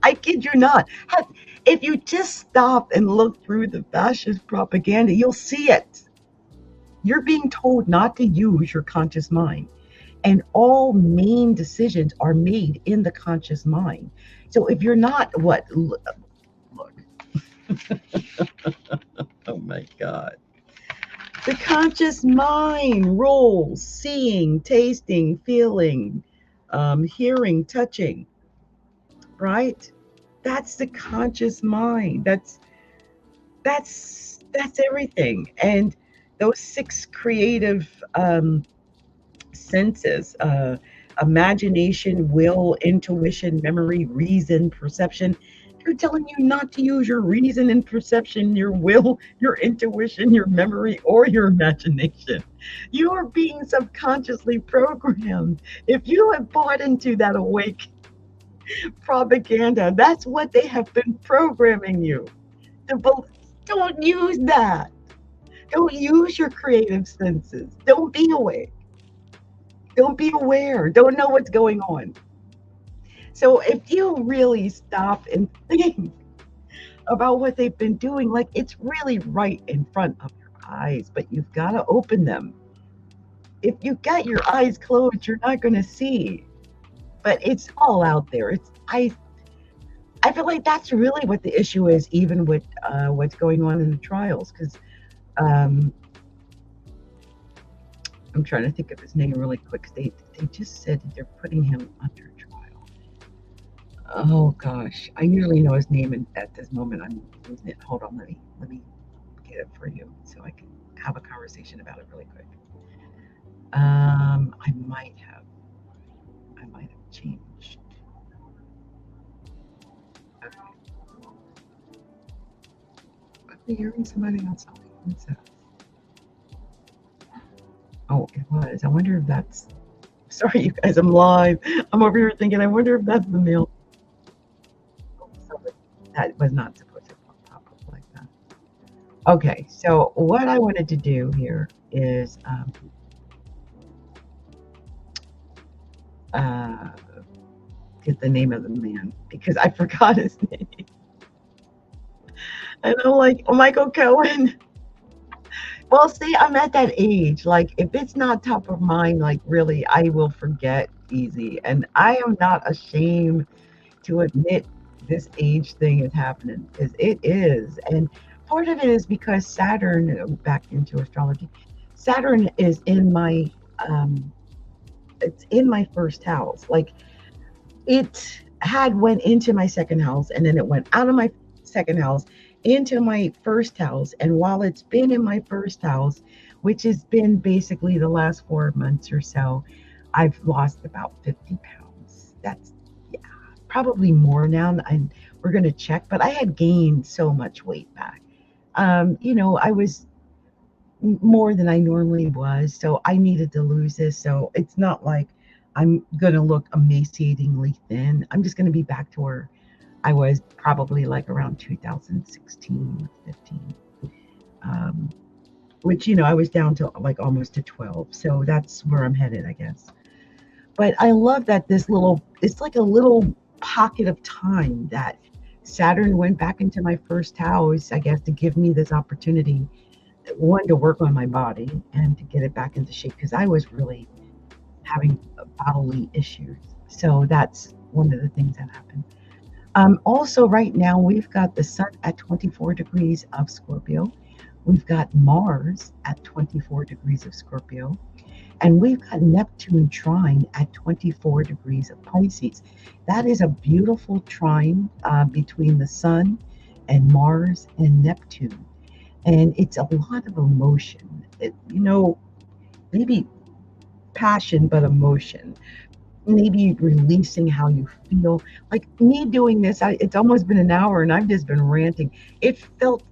I kid you not. If you just stop and look through the fascist propaganda, you'll see it. You're being told not to use your conscious mind. And all main decisions are made in the conscious mind. So if you're not, look. Oh my God. The conscious mind rules seeing, tasting, feeling, hearing, touching, right? That's the conscious mind. That's everything. And those 6 creative senses, imagination, will, intuition, memory, reason, perception, they're telling you not to use your reason and perception, your will, your intuition, your memory, or your imagination. You are being subconsciously programmed. If you have bought into that awake propaganda, that's what they have been programming you. Don't use that. Don't use your creative senses. Don't be awake. Don't be aware. Don't know what's going on. So if you really stop and think about what they've been doing, like it's really right in front of your eyes, but you've got to open them. If you've got your eyes closed, you're not going to see. But it's all out there. I feel like that's really what the issue is, even with what's going on in the trials, because I'm trying to think of his name really quick. They just said that they're putting him under trial. Oh gosh, I nearly know his name, and at this moment I'm losing it. Hold on, let me get it for you so I can have a conversation about it really quick. I might have changed. Okay. I'm hearing somebody outside. What's that? Oh, it was. I wonder if that's. Sorry, you guys. I'm live. I'm over here thinking. I wonder if that's the mail. Oh, sorry. That was not supposed to pop up like that. Okay, so what I wanted to do here is get the name of the man because I forgot his name. And I'm like, oh, Michael Cohen. Well, see, I'm at that age. Like, if it's not top of mind, like, really, I will forget easy. And I am not ashamed to admit this age thing is happening. It is. And part of it is because Saturn, back into astrology, Saturn is in my, it's in my first house. Like, it had went into my second house, and then it went out of my second house into my first house. And while it's been in my first house, which has been basically the last 4 months or so, I've lost about 50 pounds. That's, yeah, probably more now. And we're going to check, but I had gained so much weight back. I was more than I normally was, so I needed to lose this. So it's not like I'm going to look emaciatingly thin. I'm just going to be back to where I was probably like around 2016, 15. Which, I was down to like almost to 12. So that's where I'm headed, I guess. But I love that it's like a little pocket of time that Saturn went back into my first house, I guess, to give me this opportunity, one, to work on my body and to get it back into shape, because I was really having bodily issues. So that's one of the things that happened. Also, right now, we've got the sun at 24 degrees of Scorpio. We've got Mars at 24 degrees of Scorpio. And we've got Neptune trine at 24 degrees of Pisces. That is a beautiful trine between the sun and Mars and Neptune. And it's a lot of emotion. Maybe passion, but emotion. Maybe releasing how you feel. Like me doing this, it's almost been an hour and I've just been ranting. It felt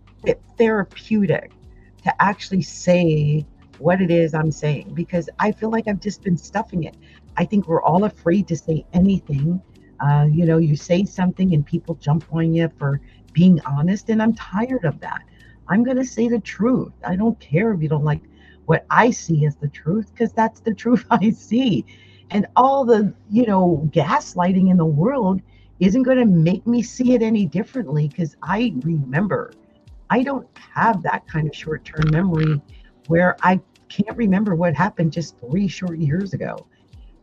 therapeutic to actually say what it is I'm saying, because I feel like I've just been stuffing it. I think we're all afraid to say anything. You say something and people jump on you for being honest, and I'm tired of that. I'm going to say the truth. I don't care if you don't like what I see as the truth, because that's the truth I see. And all the, gaslighting in the world isn't going to make me see it any differently, because I remember. I don't have that kind of short-term memory where I can't remember what happened just 3 short years ago.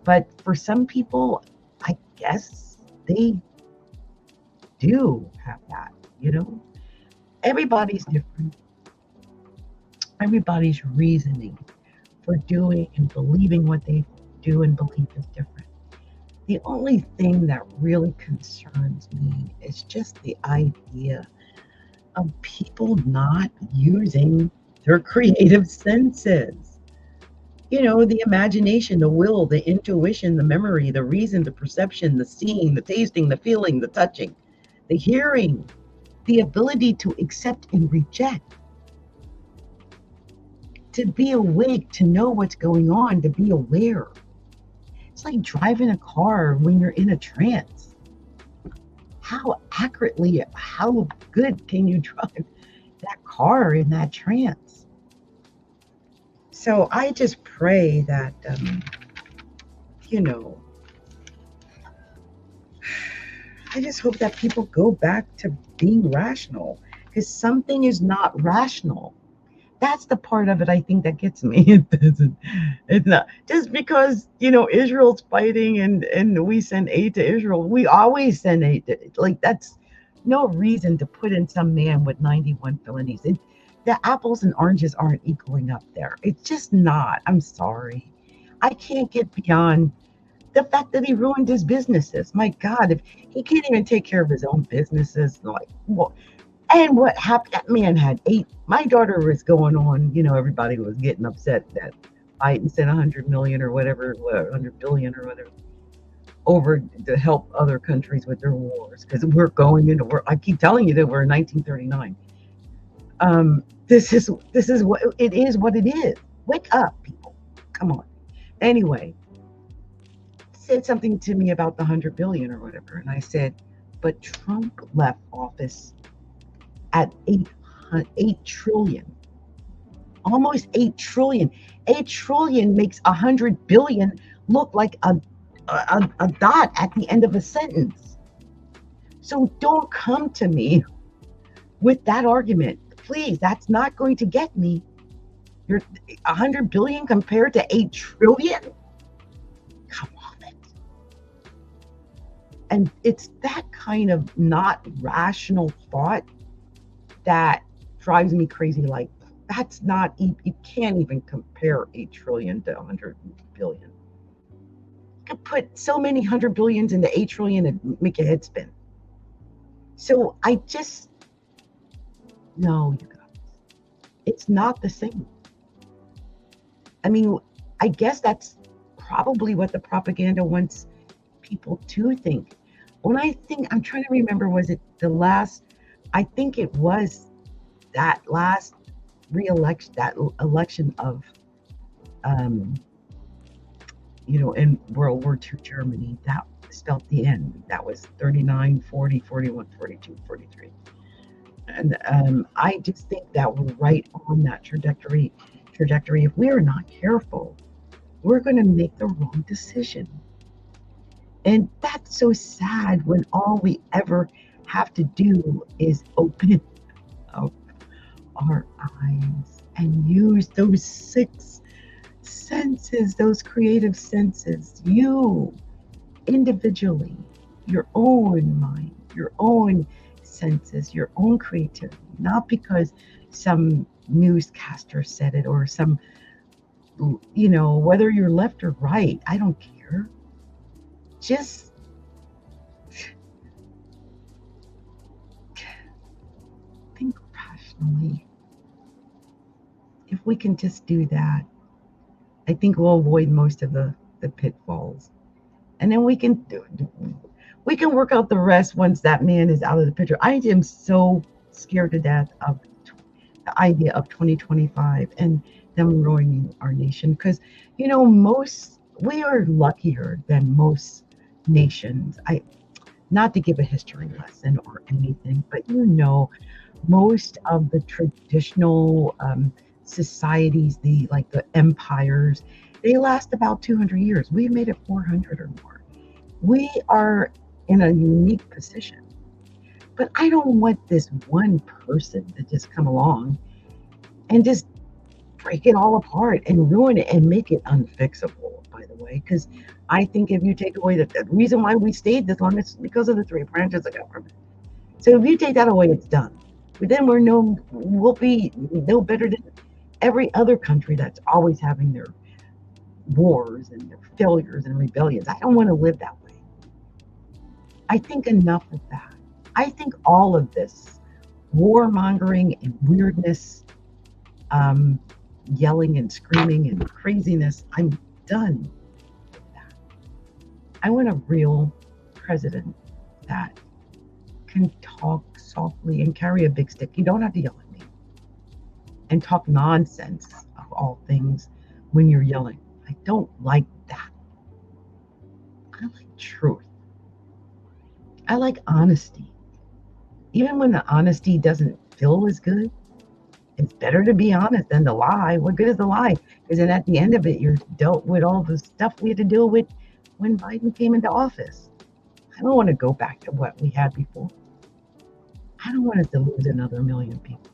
But for some people, I guess they do have that, Everybody's different. Everybody's reasoning for doing and believing what they do and believe is different. The only thing that really concerns me is just the idea of people not using their creative senses. The imagination, the will, the intuition, the memory, the reason, the perception, the seeing, the tasting, the feeling, the touching, the hearing, the ability to accept and reject, to be awake, to know what's going on, to be aware. It's like driving a car when you're in a trance. How accurately, how good can you drive that car in that trance? So I just pray that, I just hope that people go back to being rational, because something is not rational. That's the part of it I think that gets me. It's not just because, Israel's fighting and we send aid to Israel. We always send aid that's no reason to put in some man with 91 felonies. The apples and oranges aren't equaling up there. It's just not. I'm sorry. I can't get beyond the fact that he ruined his businesses. My God, if he can't even take care of his own businesses, and what happened? That man had 8. My daughter was going on, everybody was getting upset that Biden sent 100 million or whatever, 100 billion or whatever, over to help other countries with their wars, because we're going into war. I keep telling you that we're in 1939. This is what it is. What it is. Wake up, people. Come on. Anyway, said something to me about the 100 billion or whatever, and I said, but Trump left office at 8 trillion, almost 8 trillion. 8 trillion makes 100 billion look like a dot at the end of a sentence. So don't come to me with that argument, please. That's not going to get me. You're 100 billion compared to 8 trillion. Come on. And it's that kind of not rational thought that drives me crazy. Like, that's not, you can't even compare 8 trillion to 100 billion. You could put so many 100 billions into 8 trillion and make your head spin. So I just, no, you guys, it's not the same. I mean, I guess that's probably what the propaganda wants people to think. When I think, I'm trying to remember, was it the last, I think it was that last re-election, that election of, in World War II Germany, that spelled the end. That was 39, 40, 41, 42, 43. And I just think that we're right on that trajectory. If we are not careful, we're going to make the wrong decision. And that's so sad when all we ever have to do is open up our eyes and use those 6 senses, those creative senses. You individually, your own mind, your own senses, your own creativity, not because some newscaster said it or some, whether you're left or right, I don't care. Just think rationally. If we can just do that, I think we'll avoid most of the pitfalls. And then we can work out the rest once that man is out of the picture. I am so scared to death of the idea of 2025 and them ruining our nation, because we are luckier than most nations. Not to give a history lesson or anything, but most of the traditional societies, the empires, they last about 200 years. We've made it 400 or more. We are in a unique position. But I don't want this one person to just come along and just break it all apart and ruin it and make it unfixable, by the way. Because I think if you take away the reason why we stayed this long, it's because of the 3 branches of government. So if you take that away, it's done. But then we'll be no better than every other country that's always having their wars and their failures and rebellions. I don't want to live that way. I think enough of that. I think all of this warmongering and weirdness, yelling and screaming and craziness, I'm done with that. I want a real president that can talk softly and carry a big stick. You don't have to yell at me and talk nonsense of all things when you're yelling. I don't like that. I like truth. I like honesty. Even when the honesty doesn't feel as good, it's better to be honest than to lie. What good is the lie? Because then at the end of it, you're dealt with all the stuff we had to deal with when Biden came into office. I don't want to go back to what we had before. I don't want us to lose another million people.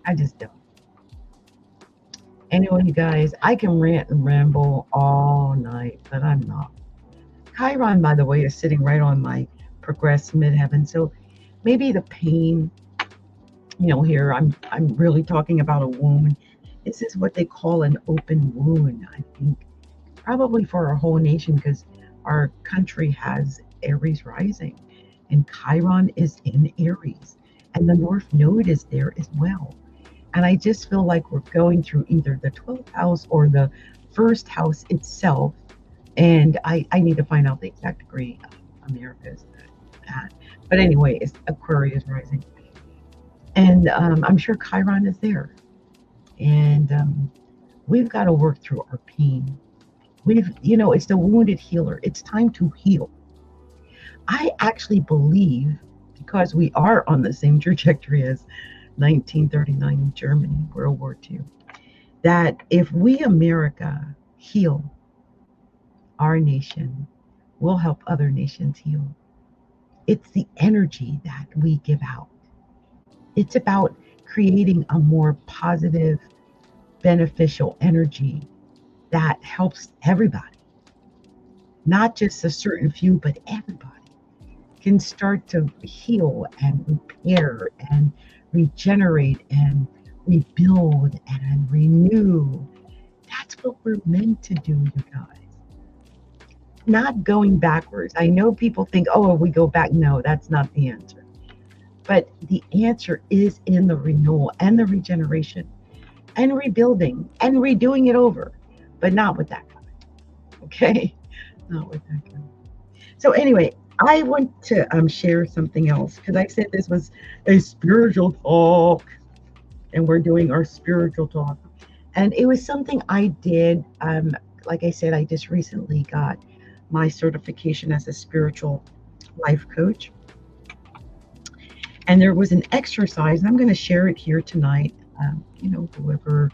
I just don't. Anyway, you guys, I can rant and ramble all night, but I'm not. Chiron, by the way, is sitting right on my progressed midheaven. So maybe the pain, here I'm really talking about a wound. This is what they call an open wound, I think, probably for our whole nation, because our country has Aries rising, and Chiron is in Aries, and the North Node is there as well. And I just feel like we're going through either the 12th house or the first house itself. And I need to find out the exact degree of America's at. But anyway, it's Aquarius rising. And I'm sure Chiron is there. And we've got to work through our pain. It's the wounded healer. It's time to heal. I actually believe, because we are on the same trajectory as 1939 Germany, World War II, that if we, America, heal our nation, we'll help other nations heal. It's the energy that we give out. It's about creating a more positive, beneficial energy that helps everybody. Not just a certain few, but everybody. can start to heal and repair and regenerate and rebuild and renew. That's what we're meant to do, you guys. Not going backwards. I know people think, oh, if we go back. No, that's not the answer. But the answer is in the renewal and the regeneration and rebuilding and redoing it over, but not with that kind. Okay? Not with that kind. So anyway, I want to share something else, because I said this was a spiritual talk, and we're doing our spiritual talk. And it was something I did. Like I said, I just recently got my certification as a spiritual life coach. And there was an exercise, and I'm going to share it here tonight. Whoever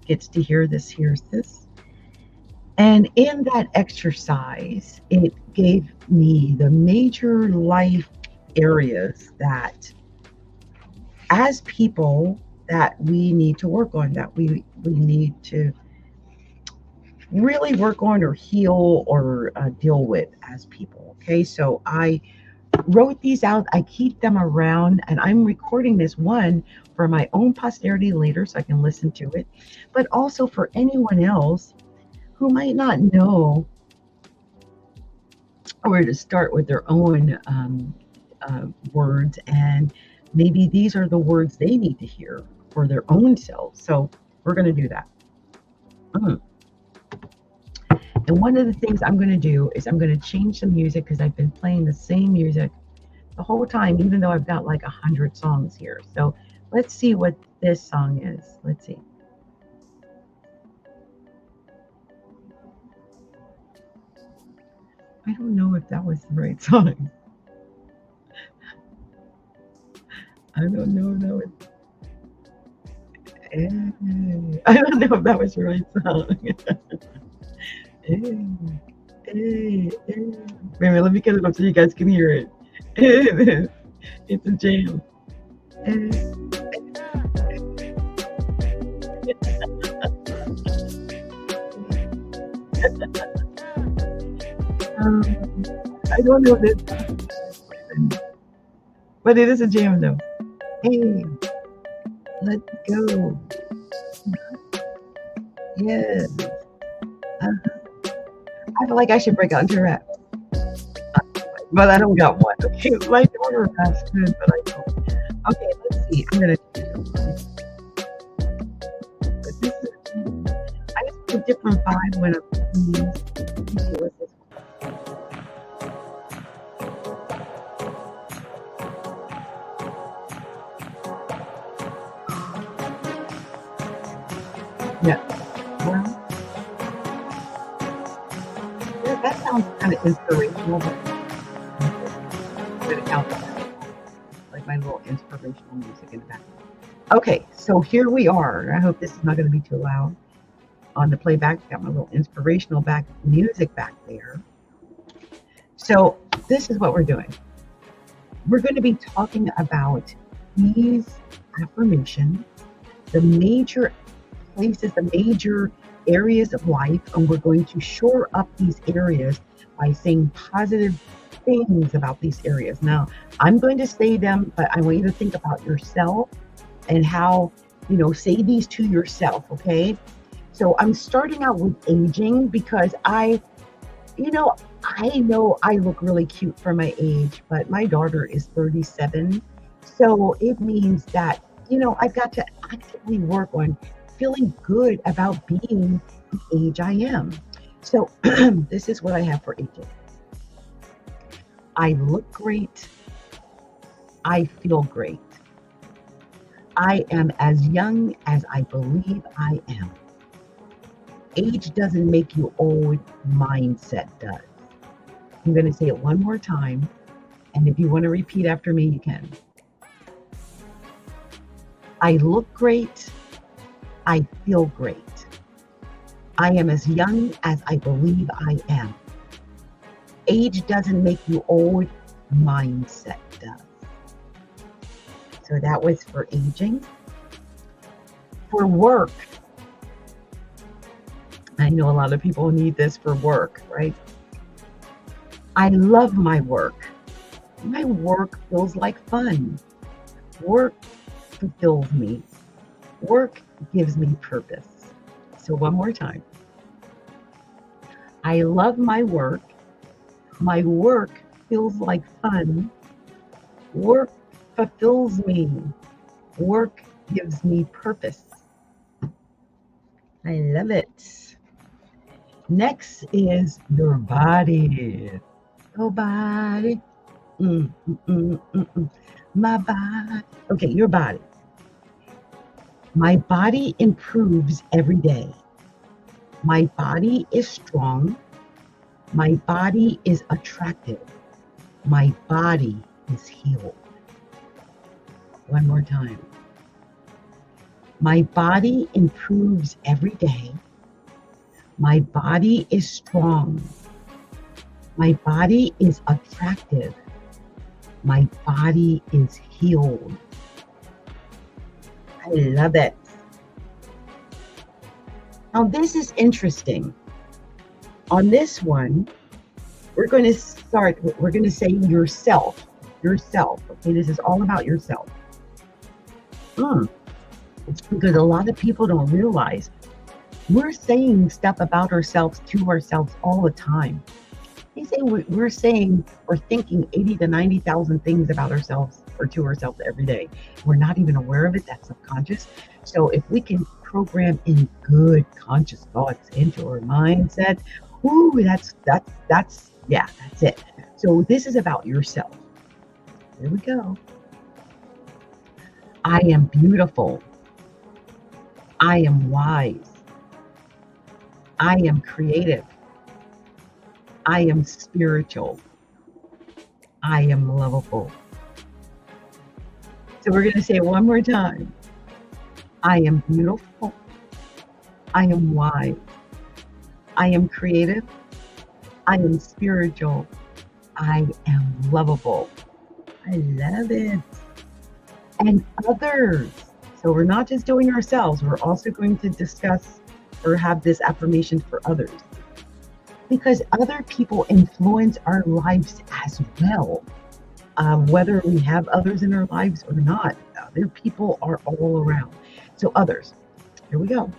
gets to hear this hears this. And in that exercise, it gave me the major life areas that, as people, that we need to work on, that we need to really work on or heal or deal with as people. Okay, so I wrote these out. I keep them around, and I'm recording this one for my own posterity later so I can listen to it, but also for anyone else who might not know where to start with their own words, and maybe these are the words they need to hear for their own selves. So we're going to do that. And one of the things I'm going to do is I'm going to change the music, because I've been playing the same music the whole time, even though I've got like 100 songs here. So let's see what this song is. Let's see. I don't know if that was the right song. I don't know if that was... I don't know if that was the right song. Wait a minute, let me get it up so you guys can hear it. It's a jam. I don't know this, but it is a jam though. Hey, let's go. Yes. I feel like I should break out into rap, but I don't got one. Okay, my daughter raps good, but I don't. Okay, let's see. I'm gonna do this. But this is, I just put a different vibe when I'm doing these. Let me see what this one. Yeah. Well, that sounds kind of inspirational, but I'm going to count that, like my little inspirational music in the background. Okay, so here we are. I hope this is not going to be too loud on the playback. Got my little inspirational music back there. So this is what we're doing. We're going to be talking about these affirmations, the major places, the major areas of life, and we're going to shore up these areas by saying positive things about these areas. Now, I'm going to say them, but I want you to think about yourself and how, say these to yourself, okay? So I'm starting out with aging, because I know I look really cute for my age, but my daughter is 37. So it means that, I've got to actively work on feeling good about being the age I am. So this is what I have for aging. I look great. I feel great. I am as young as I believe I am. Age doesn't make you old, mindset does. I'm going to say it one more time, and if you want to repeat after me, you can. I look great. I feel great. I am as young as I believe I am. Age doesn't make you old, mindset does. So that was for aging. For work, I know a lot of people need this for work, right? I love my work. My work feels like fun. Work fulfills me. Work gives me purpose. So one more time. I love my work. My work feels like fun. Work fulfills me. Work gives me purpose. I love it. Next is your body. Your body. My body. Okay, your body. My body improves every day. My body is strong. My body is attractive. My body is healed. One more time. My body improves every day. My body is strong. My body is attractive. My body is healed. I love it. Now this is interesting. On this one, we're going to say yourself. Yourself. Okay, this is all about yourself. Because a lot of people don't realize we're saying stuff about ourselves to ourselves all the time. They say we're saying or thinking 80 to 90,000 things about ourselves or to ourselves every day. We're not even aware of it. That's subconscious. So if we can program in good conscious thoughts into our mindset, that's it. So this is about yourself. Here we go. I am beautiful. I am wise. I am creative. I am spiritual. I am lovable. So we're going to say it one more time. I am beautiful. I am wise. I am creative. I am spiritual. I am lovable. I love it. And others. So we're not just doing ourselves. We're also going to discuss or have this affirmation for others. Because other people influence our lives as well. Whether we have others in our lives or not, other people are all around. So others, here we go.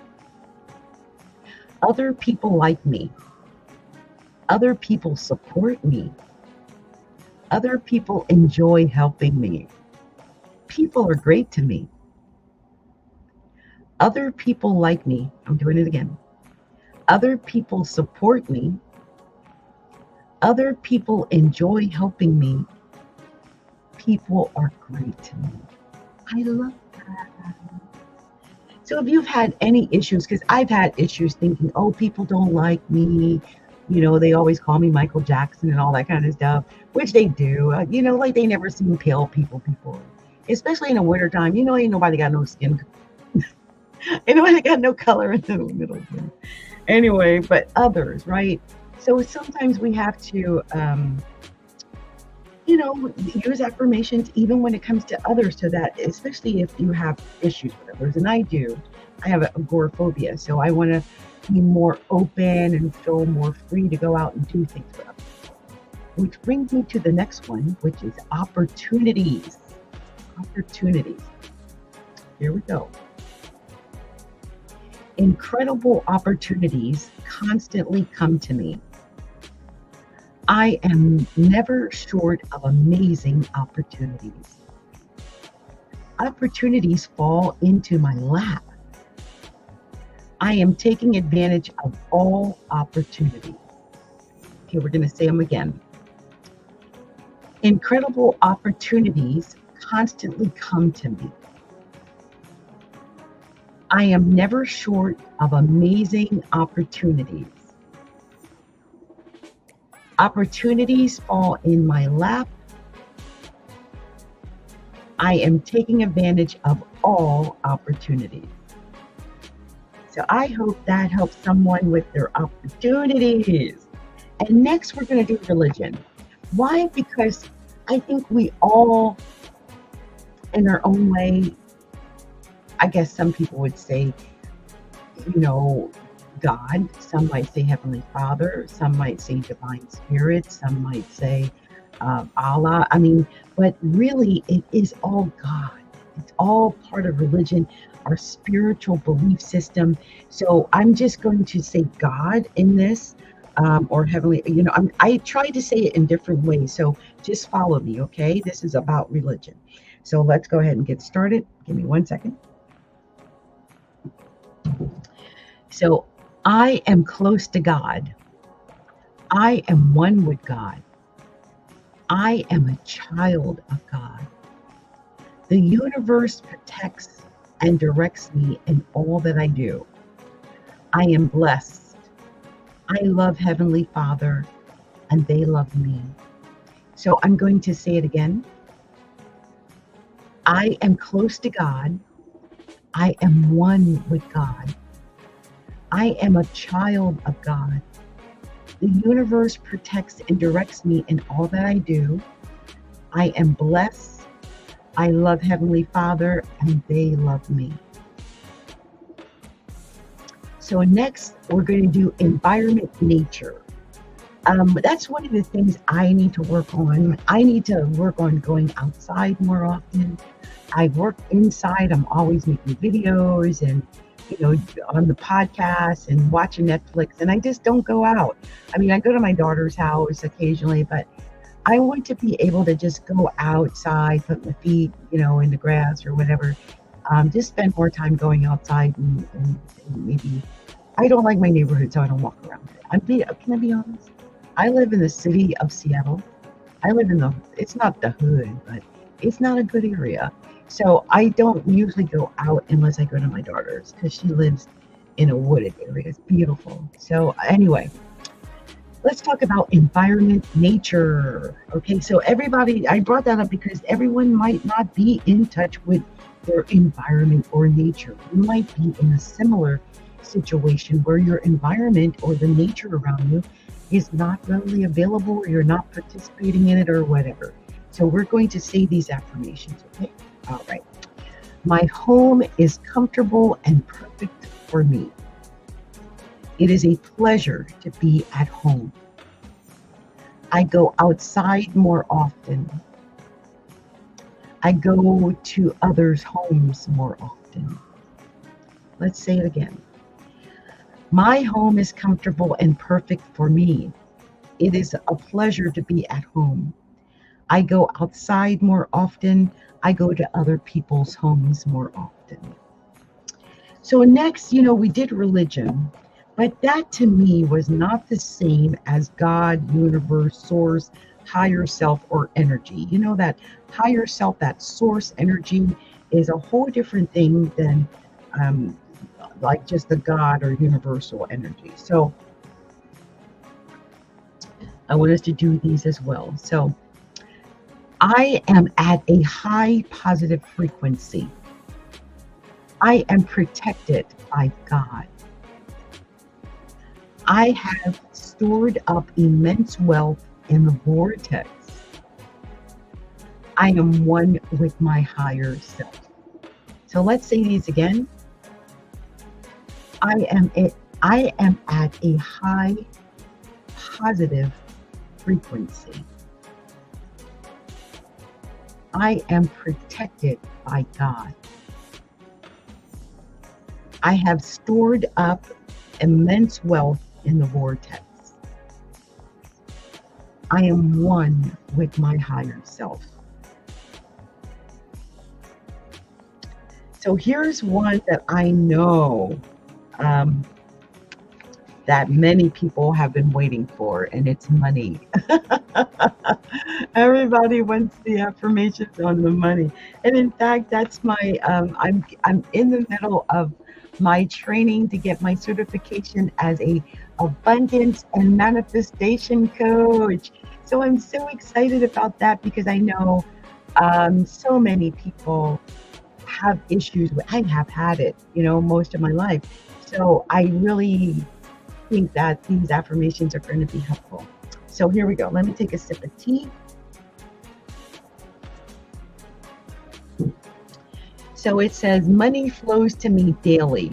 Other people like me. Other people support me. Other people enjoy helping me. People are great to me. Other people like me. I'm doing it again. Other people support me. Other people enjoy helping me. People are great to me. I love that. So if you've had any issues, because I've had issues thinking, oh, people don't like me. You know, they always call me Michael Jackson and all that kind of stuff, which they do. Like they never seen pale people before, especially in the wintertime. Ain't nobody got no skin. Ain't nobody got no color in the middle. Anyway, but others, right? So sometimes we have to, use affirmations even when it comes to others, so that, especially if you have issues with others, and I do. I have agoraphobia, so I want to be more open and feel more free to go out and do things with others. Which brings me to the next one, which is opportunities. Opportunities. Here we go. Incredible opportunities constantly come to me. I am never short of amazing opportunities. Opportunities fall into my lap. I am taking advantage of all opportunities. Okay, we're going to say them again. Incredible opportunities constantly come to me. I am never short of amazing opportunities. Opportunities fall in my lap. I am taking advantage of all opportunities. So I hope that helps someone with their opportunities. And next, we're going to do religion. Why? Because I think we all, in our own way, I guess some people would say, God. Some might say Heavenly Father. Some might say Divine Spirit. Some might say Allah. I mean, but really it is all God. It's all part of religion, our spiritual belief system. So I'm just going to say God in this, or heavenly, I try to say it in different ways. So just follow me, okay? This is about religion. So let's go ahead and get started. Give me 1 second. So I am close to God. I am one with God. I am a child of God. The universe protects and directs me in all that I do. I am blessed. I love Heavenly Father, and they love me. So I'm going to say it again. I am close to God. I am one with God. I am a child of God. The universe protects and directs me in all that I do. I am blessed. I love Heavenly Father, and they love me. So next, we're going to do environment, nature. That's one of the things I need to work on. I need to work on going outside more often. I work inside. I'm always making videos and, on the podcast and watching Netflix, and I just don't go out. I mean, I go to my daughter's house occasionally, but I want to be able to just go outside, put my feet, in the grass or whatever. Just spend more time going outside and maybe. I don't like my neighborhood, so I don't walk around it. Can I be honest? I live in the city of Seattle. I live it's not the hood, but it's not a good area. So I don't usually go out unless I go to my daughter's because she lives in a wooded area. It's beautiful. So anyway, let's talk about environment, nature. Okay, so everybody, I brought that up because everyone might not be in touch with their environment or nature. You might be in a similar situation where your environment or the nature around you is not readily available, or you're not participating in it or whatever. So we're going to say these affirmations, okay? All right. My home is comfortable and perfect for me. It is a pleasure to be at home. I go outside more often. I go to others' homes more often. Let's say it again. My home is comfortable and perfect for me. It is a pleasure to be at home. I go outside more often. I go to other people's homes more often. So next, we did religion, but that to me was not the same as God, universe, source, higher self, or energy. That higher self, that source energy is a whole different thing than like just the God or universal energy. So I want us to do these as well. So I am at a high positive frequency. I am protected by God. I have stored up immense wealth in the vortex. I am one with my higher self. So let's say these again. I am at a high positive frequency. I am protected by God. I have stored up immense wealth in the vortex. I am one with my higher self. So here's one that I know that many people have been waiting for, and it's money. Everybody wants the affirmations on the money. And in fact, that's my, I'm in the middle of my training to get my certification as a abundance and manifestation coach. So I'm so excited about that because I know so many people have issues with, I have had it, most of my life. So I really think that these affirmations are going to be helpful. So here we go. Let me take a sip of tea. So it says, money flows to me daily.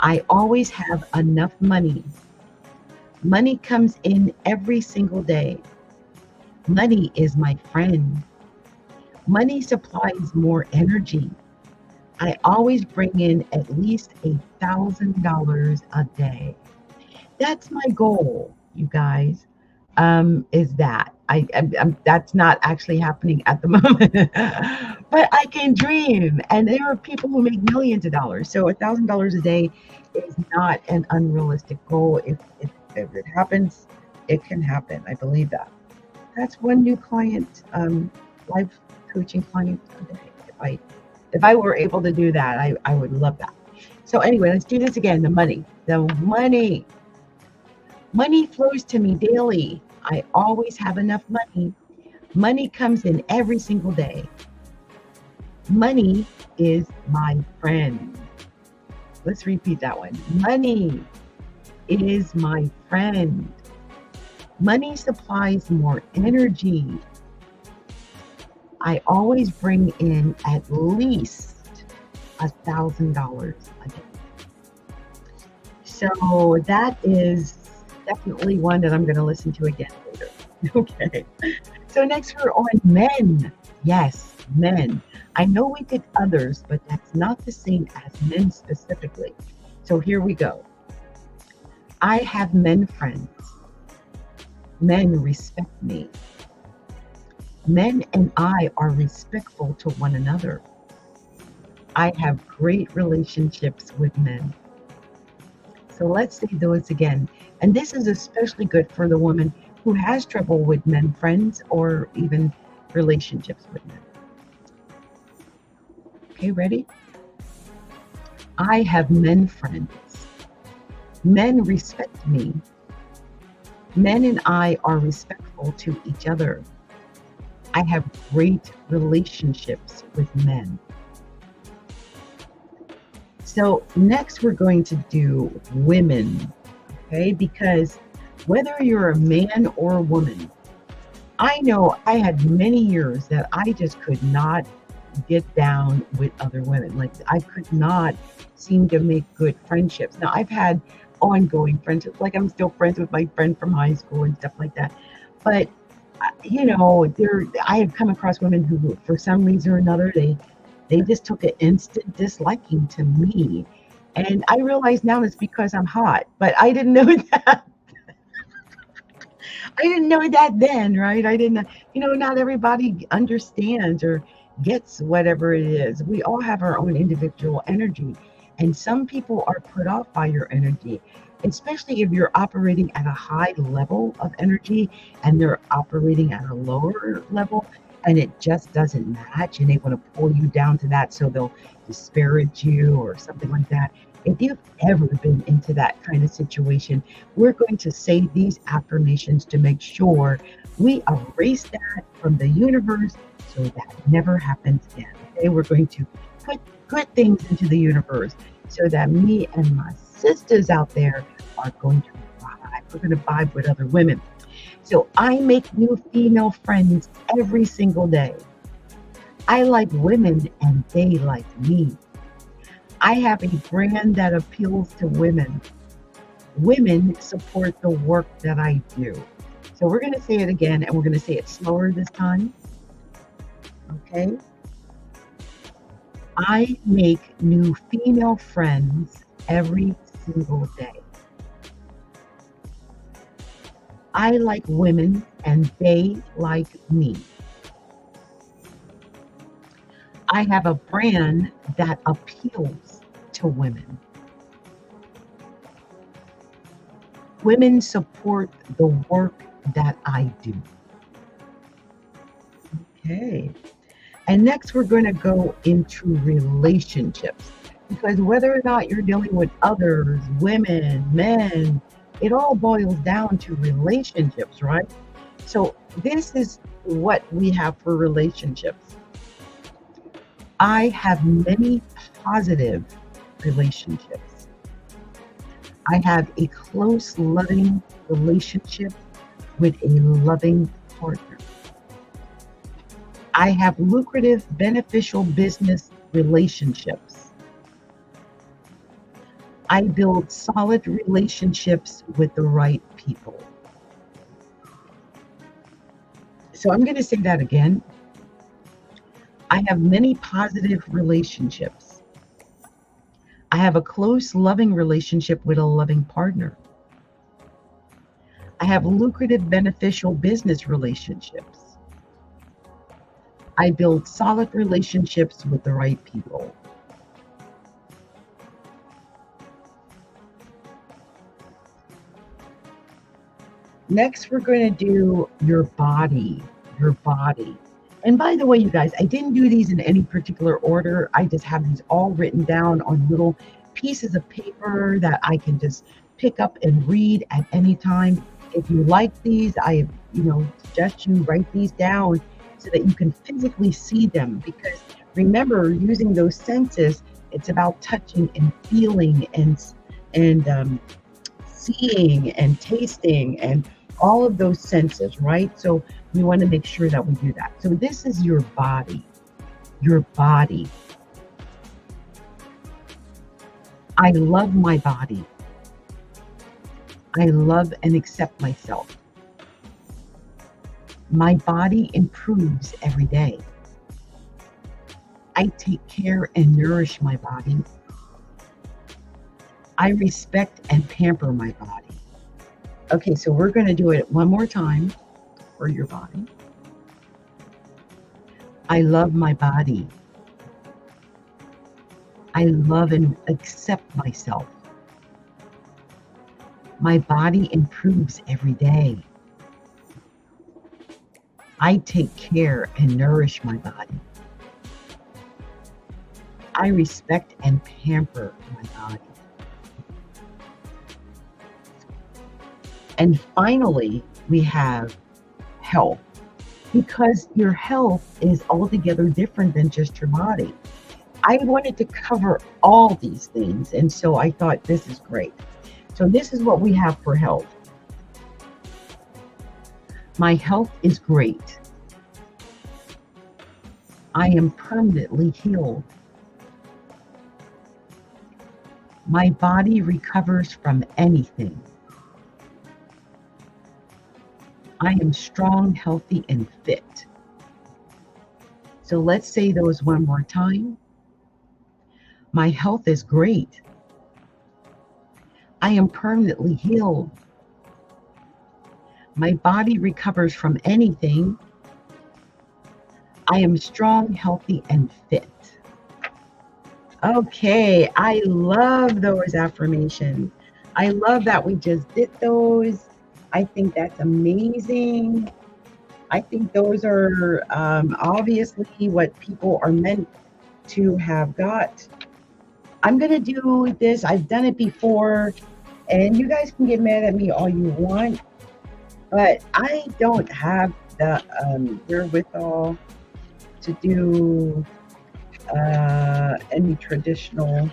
I always have enough money. Money comes in every single day. Money is my friend. Money supplies more energy. I always bring in at least $1,000 a day. That's my goal, you guys. Is that that's not actually happening at the moment, but I can dream. And there are people who make millions of dollars. So $1,000 a day is not an unrealistic goal. If it happens, it can happen. I believe that. That's one new client, life coaching client a day. If I were able to do that, I would love that. So anyway, let's do this again. The money. Money flows to me daily. I always have enough money. Money comes in every single day. Money is my friend. Let's repeat that one. Money is my friend. Money supplies more energy. I always bring in at least $1,000 a day. So that is definitely one that I'm going to listen to again later. Okay. So next we're on men. Yes, men. I know we did others, but that's not the same as men specifically. So here we go. I have men friends. Men respect me. Men and I are respectful to one another. I have great relationships with men. So let's say those again. And this is especially good for the woman who has trouble with men friends or even relationships with men. Okay, ready? I have men friends. Men respect me. Men and I are respectful to each other. I have great relationships with men. So next we're going to do women, okay? Because whether you're a man or a woman, I know I had many years that I just could not get down with other women. Like I could not seem to make good friendships. Now I've had ongoing friendships, like I'm still friends with my friend from high school and stuff like that. But I have come across women who, for some reason or another, they just took an instant disliking to me. And I realize now it's because I'm hot, but I didn't know that. I didn't know that then, right? I didn't, not everybody understands or gets whatever it is. We all have our own individual energy. And some people are put off by your energy, especially if you're operating at a high level of energy and they're operating at a lower level and it just doesn't match and they want to pull you down to that, so they'll disparage you or something like that. If you've ever been into that kind of situation, we're going to say these affirmations to make sure we erase that from the universe so that never happens again. Okay, we're going to put good things into the universe so that me and my sisters out there are going to vibe. We're going to vibe with other women. So I make new female friends every single day. I like women and they like me. I have a brand that appeals to women. Women support the work that I do. So we're going to say it again, and we're going to say it slower this time. Okay? I make new female friends every single day. I like women and they like me. I have a brand that appeals to women. Women support the work that I do. Okay. And next we're going to go into relationships, because whether or not you're dealing with others, women, men, it all boils down to relationships, right? So this is what we have for relationships. I have many positive relationships. I have a close, loving relationship with a loving partner. I have lucrative, beneficial business relationships. I build solid relationships with the right people. So So I'm going to say that again. I have many positive relationships. I have a close, loving relationship with a loving partner. I have lucrative, beneficial business relationships. I build solid relationships with the right people. Next, we're going to do your body. Your body. And by the way, you guys, I didn't do these in any particular order. I just have these all written down on little pieces of paper that I can just pick up and read at any time. If you like these, I suggest you write these down so that you can physically see them. Because remember, using those senses, it's about touching and feeling and seeing and tasting and all of those senses, right? So we want to make sure that we do that. So this is your body. Your body. I love my body. I love and accept myself. My body improves every day. I take care and nourish my body. I respect and pamper my body. Okay, so we're going to do it one more time for your body. I love my body. I love and accept myself. My body improves every day. I take care and nourish my body. I respect and pamper my body. And finally, we have health, because your health is altogether different than just your body. I wanted to cover all these things, and so I thought this is great. So this is what we have for health. My health is great. I am permanently healed. My body recovers from anything. I am strong, healthy, and fit. So let's say those one more time. My health is great. I am permanently healed. My body recovers from anything. I am strong, healthy, and fit. Okay, I love those affirmations. I love that we just did those. I think that's amazing. I think those are obviously what people are meant to have got. I'm going to do this. I've done it before, and you guys can get mad at me all you want, but I don't have the wherewithal to do any traditional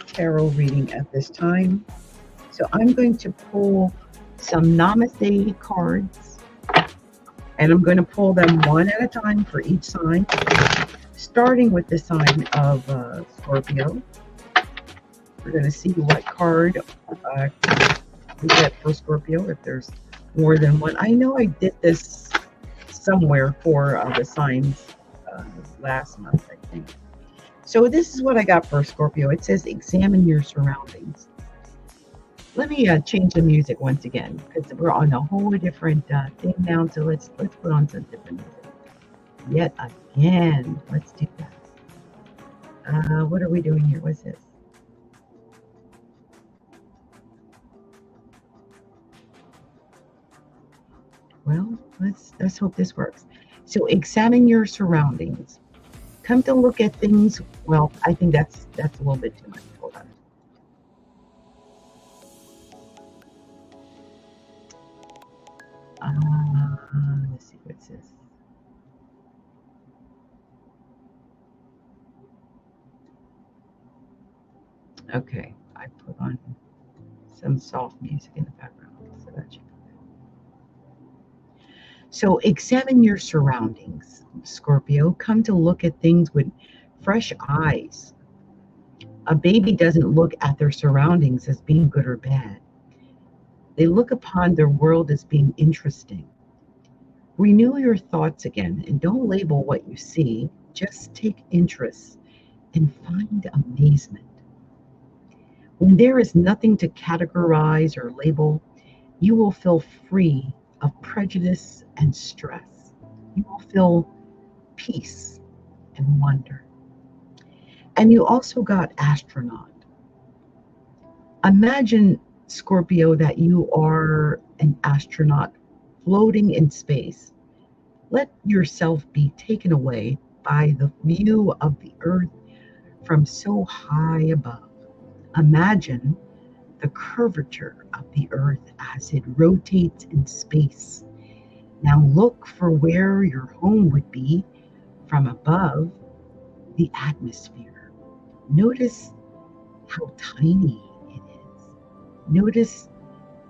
tarot reading at this time. So I'm going to pull some Namaste cards, and I'm going to pull them one at a time for each sign, starting with the sign of Scorpio. We're going to see what card we get for Scorpio, if there's more than one. I know I did this somewhere for the signs last month, I think. So this is what I got for Scorpio. It says, examine your surroundings. Let me change the music once again, because we're on a whole different thing now. So let's put on some different music. Yet again, let's do that. What are we doing here? What's this? Well, let's hope this works. So examine your surroundings. Come to look at things. Well, I think that's a little bit too much. Hold on. Let's see what's this. Okay, I put on some soft music in the background, so that should be good. So examine your surroundings, Scorpio. Come to look at things with fresh eyes. A baby doesn't look at their surroundings as being good or bad. They look upon their world as being interesting. Renew your thoughts again and don't label what you see. Just take interest and find amazement. When there is nothing to categorize or label, you will feel free of prejudice and stress. You will feel peace and wonder. And you also got astronaut. Imagine, Scorpio, that you are an astronaut floating in space. Let yourself be taken away by the view of the earth from so high above. Imagine the curvature of the earth as it rotates in space. Now look for where your home would be from above the atmosphere. Notice how tiny it is. Notice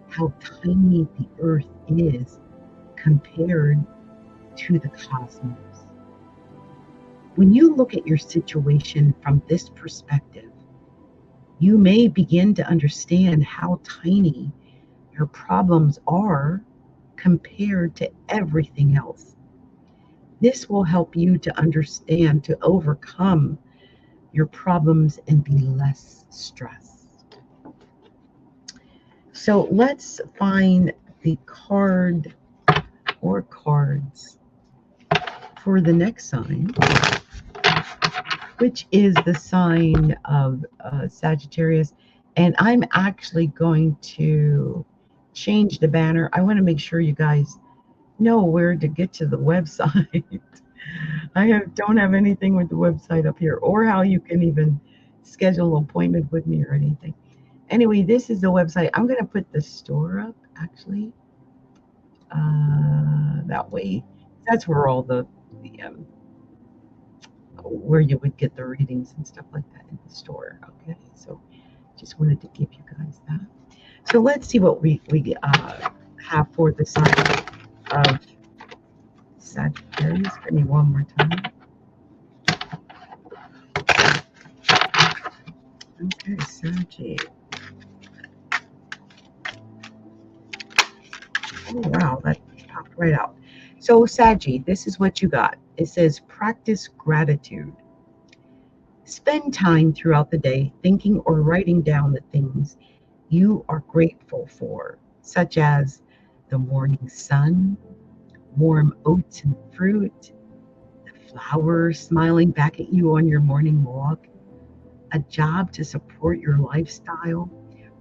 how tiny the earth is compared to the cosmos. When you look at your situation from this perspective, you may begin to understand how tiny your problems are compared to everything else. This will help you to understand, to overcome your problems and be less stressed. So let's find the card or cards for the next sign, which is the sign of Sagittarius. And I'm actually going to change the banner. I want to make sure you guys know where to get to the website. Don't have anything with the website up here, or how you can even schedule an appointment with me or anything. Anyway, this is the website. I'm going to put the store up, actually. That way, that's where all the where you would get the readings and stuff like that in the store. Okay, so just wanted to give you guys that. So let's see what we have for the sign of Sagittarius. Give me one more time. Okay, Sagittarius. Oh wow, that popped right out. So Saggy, this is what you got. It says practice gratitude. Spend time throughout the day thinking or writing down the things you are grateful for, such as the morning sun, warm oats and fruit, the flowers smiling back at you on your morning walk, a job to support your lifestyle,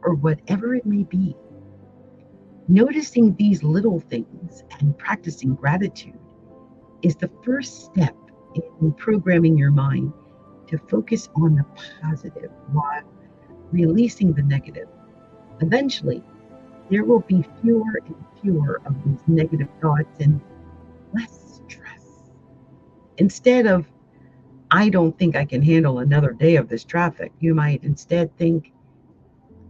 or whatever it may be. Noticing these little things and practicing gratitude is the first step in programming your mind to focus on the positive while releasing the negative. Eventually, there will be fewer and fewer of these negative thoughts and less stress. Instead of, I don't think I can handle another day of this traffic, you might instead think,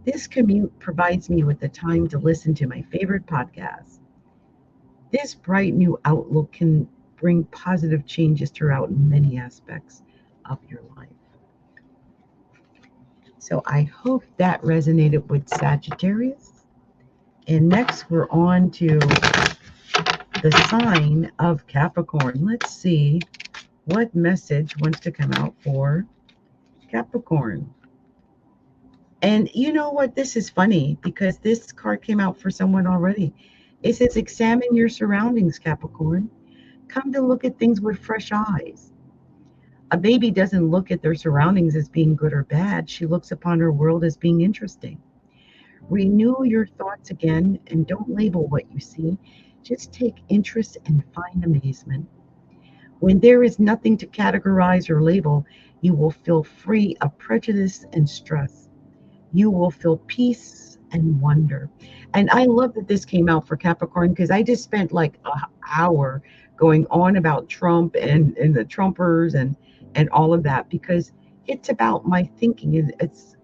this commute provides me with the time to listen to my favorite podcast. This bright new outlook can bring positive changes throughout many aspects of your life. So I hope that resonated with Sagittarius. And next we're on to the sign of Capricorn. Let's see what message wants to come out for Capricorn. And you know what? This is funny because this card came out for someone already. It says, examine your surroundings, Capricorn. Come to look at things with fresh eyes. A baby doesn't look at their surroundings as being good or bad. She looks upon her world as being interesting. Renew your thoughts again and don't label what you see. Just take interest and find amazement. When there is nothing to categorize or label, you will feel free of prejudice and stress. You will feel peace and wonder. And I love that this came out for Capricorn because I just spent like an hour going on about Trump and the Trumpers and all of that, because it's about my thinking. It's,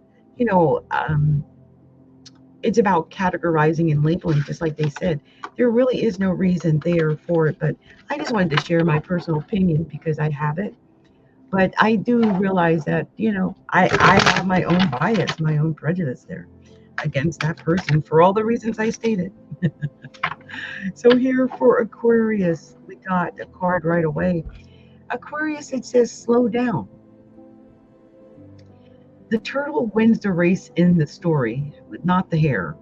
it's about categorizing and labeling, just like they said. There really is no reason there for it, but I just wanted to share my personal opinion because I have it. But I do realize that, I have my own bias, my own prejudice there against that person for all the reasons I stated. So here for Aquarius, we got a card right away. Aquarius, it says slow down. The turtle wins the race in the story, but not the hare.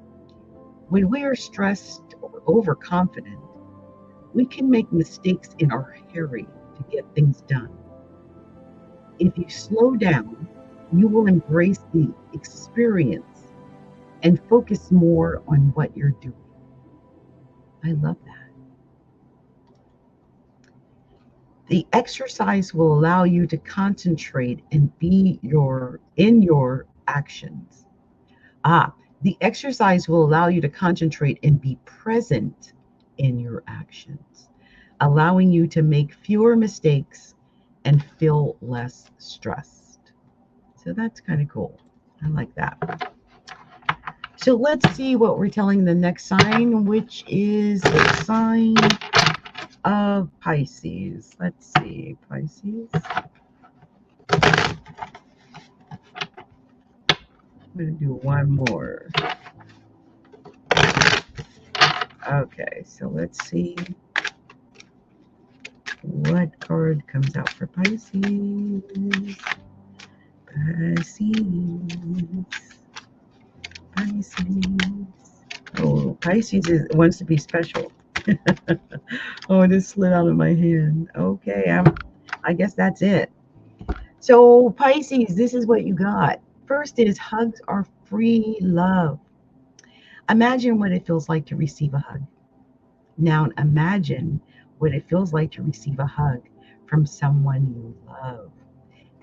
When we are stressed or overconfident, we can make mistakes in our hurry to get things done. If you slow down, you will embrace the experience and focus more on what you're doing. I love that. The exercise will allow you to concentrate and be in your actions. The exercise will allow you to concentrate and be present in your actions, allowing you to make fewer mistakes and feel less stressed. So that's kind of cool. I like that. So let's see what we're telling the next sign, which is the sign of Pisces. Let's see, Pisces. I'm going to do one more. Okay, so let's see what card comes out for Pisces. Pisces. Oh, Pisces wants to be special. Oh, this slid out of my hand. Okay, I guess that's it. So Pisces, this is what you got. First is hugs are free love. Imagine what it feels like to receive a hug. Now imagine what it feels like to receive a hug from someone you love.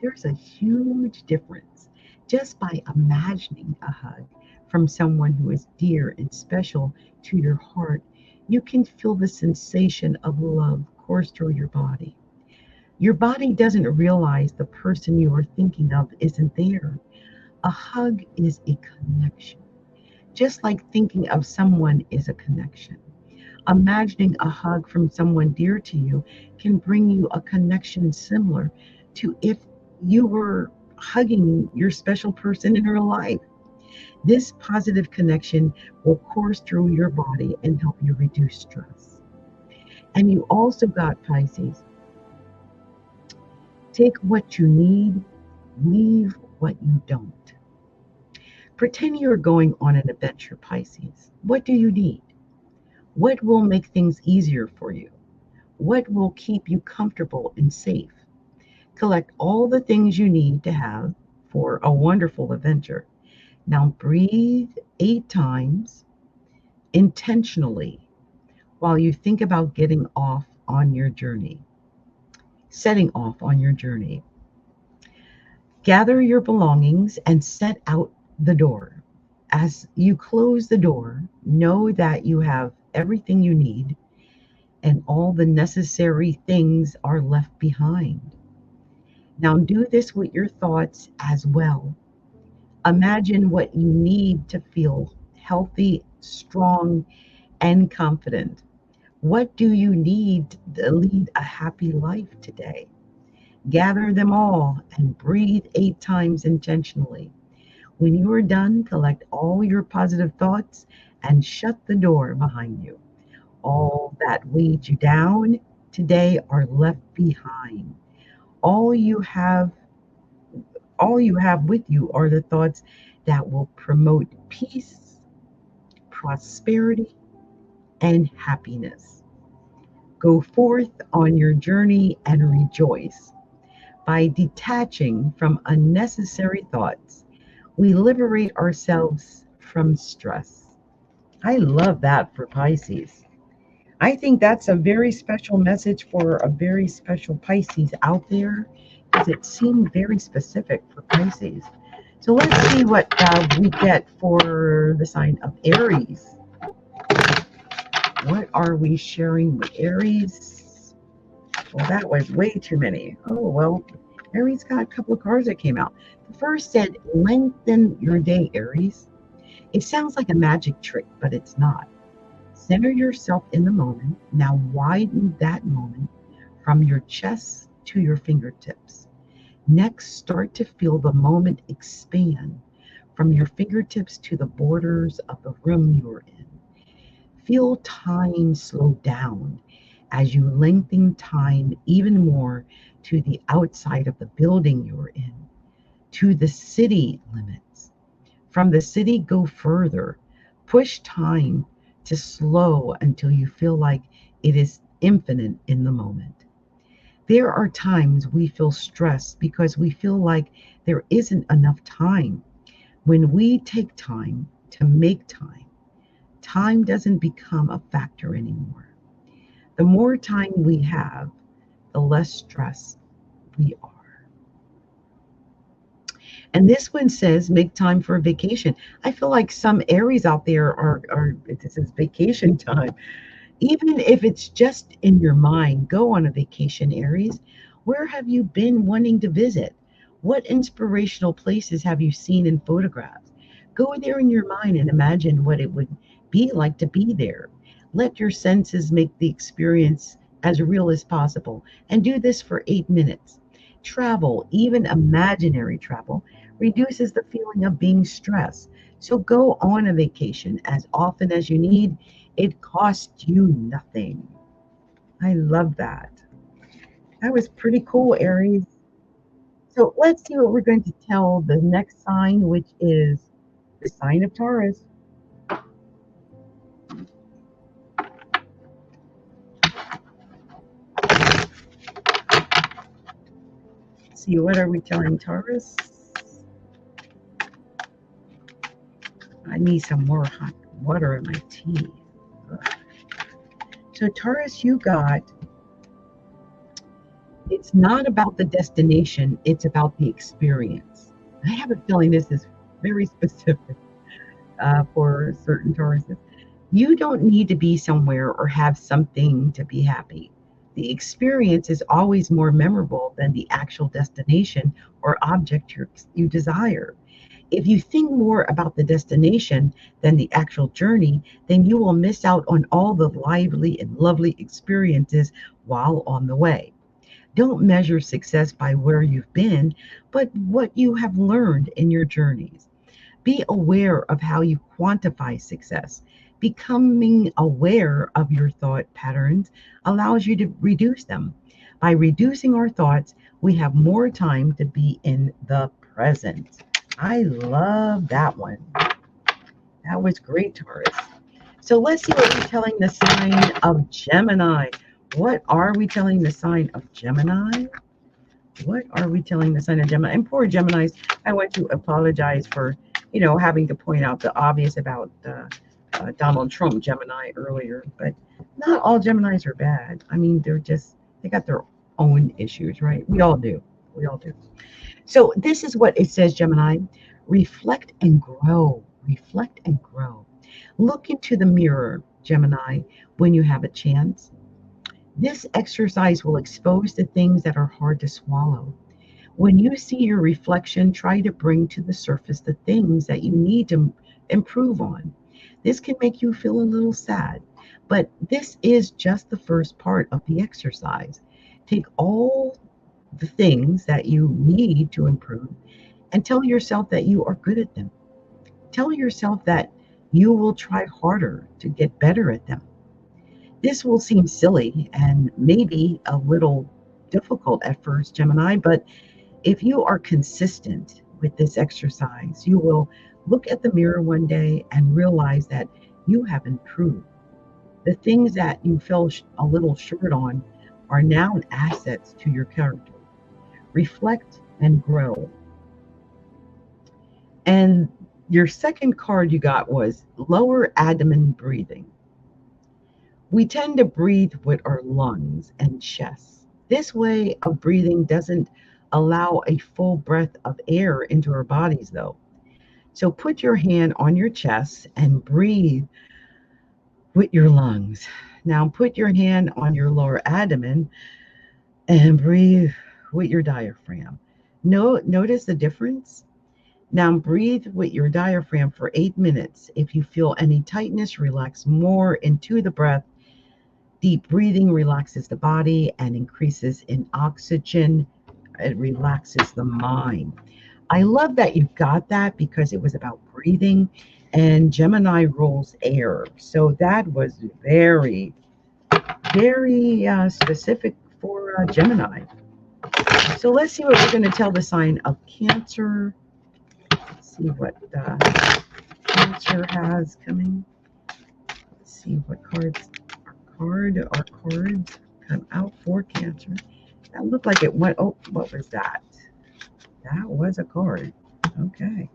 There's a huge difference just by imagining a hug from someone who is dear and special to your heart. You can feel the sensation of love course through your body. Your body doesn't realize the person you are thinking of isn't there. A hug is a connection, just like thinking of someone is a connection. Imagining a hug from someone dear to you can bring you a connection similar to if you were hugging your special person in real life. This positive connection will course through your body and help you reduce stress. And you also got Pisces. Take what you need, leave what you don't. Pretend you're going on an adventure, Pisces. What do you need? What will make things easier for you? What will keep you comfortable and safe? Collect all the things you need to have for a wonderful adventure. Now breathe 8 times intentionally while you think about getting off on your journey, setting off on your journey. Gather your belongings and set out the door. As you close the door, know that you have everything you need and all the necessary things are left behind. Now do this with your thoughts as well. Imagine what you need to feel healthy, strong, and confident. What do you need to lead a happy life today? Gather them all and breathe 8 times intentionally. When you are done, collect all your positive thoughts and shut the door behind you. All that weighed you down today are left behind. All you have with you are the thoughts that will promote peace, prosperity, and happiness. Go forth on your journey and rejoice. By detaching from unnecessary thoughts, we liberate ourselves from stress. I love that for Pisces. I think that's a very special message for a very special Pisces out there because it seemed very specific for Pisces. So let's see what we get for the sign of Aries. What are we sharing with Aries? Well, that was way too many. Oh, well, Aries got a couple of cards that came out. The first said, lengthen your day, Aries. It sounds like a magic trick, but it's not. Center yourself in the moment. Now widen that moment from your chest to your fingertips. Next, start to feel the moment expand from your fingertips to the borders of the room you're in. Feel time slow down as you lengthen time even more to the outside of the building you're in, to the city limits. From the city, go further. Push time to slow until you feel like it is infinite in the moment. There are times we feel stressed because we feel like there isn't enough time. When we take time to make time, time doesn't become a factor anymore. The more time we have, the less stressed we are. And this one says, make time for a vacation. I feel like some Aries out there are this is vacation time. Even if it's just in your mind, go on a vacation, Aries. Where have you been wanting to visit? What inspirational places have you seen in photographs? Go there in your mind and imagine what it would be like to be there. Let your senses make the experience as real as possible. And do this for 8 minutes. Travel, even imaginary travel, reduces the feeling of being stressed. So go on a vacation as often as you need. It costs you nothing. I love that. That was pretty cool, Aries. So let's see what we're going to tell the next sign, which is the sign of Taurus. Let's see, what are we telling Taurus? I need some more hot water in my tea. So Taurus, you got, it's not about the destination, it's about the experience. I have a feeling this is very specific for certain Tauruses. You don't need to be somewhere or have something to be happy. The experience is always more memorable than the actual destination or object you desire. If you think more about the destination than the actual journey, then you will miss out on all the lively and lovely experiences while on the way. Don't measure success by where you've been, but what you have learned in your journeys. Be aware of how you quantify success. Becoming aware of your thought patterns allows you to reduce them. By reducing our thoughts, we have more time to be in the present. I love that one. That was great, Taurus. So let's see what we're telling the sign of Gemini. What are we telling the sign of Gemini? What are we telling the sign of Gemini? And poor Geminis, I want to apologize for, having to point out the obvious about Donald Trump Gemini earlier. But not all Geminis are bad. I mean, they got their own issues, right? We all do. We all do. So this is what it says, Gemini. Reflect and grow. Reflect and grow. Look into the mirror, Gemini, when you have a chance. This exercise will expose the things that are hard to swallow. When you see your reflection, try to bring to the surface the things that you need to improve on. This can make you feel a little sad, but this is just the first part of the exercise. Take all the things that you need to improve and tell yourself that you are good at them. Tell yourself that you will try harder to get better at them. This will seem silly and maybe a little difficult at first, Gemini, but if you are consistent with this exercise, you will look at the mirror one day and realize that you have improved. The things that you fell a little short on are now assets to your character. Reflect and grow. And your second card you got was lower abdomen breathing. We tend to breathe with our lungs and chest. This way of breathing doesn't allow a full breath of air into our bodies, though. So put your hand on your chest and breathe with your lungs. Now put your hand on your lower abdomen and breathe with your diaphragm. Notice the difference? Now breathe with your diaphragm for 8 minutes. If you feel any tightness, relax more into the breath. Deep breathing relaxes the body and increases in oxygen. It relaxes the mind. I love that you got that because it was about breathing. and Gemini rules air. So that was very, very specific for Gemini. So let's see what we're going to tell the sign of Cancer. Let's see what Cancer has coming. Let's see what cards come out for Cancer. That looked like it went. Oh, what was that? That was a card. Okay.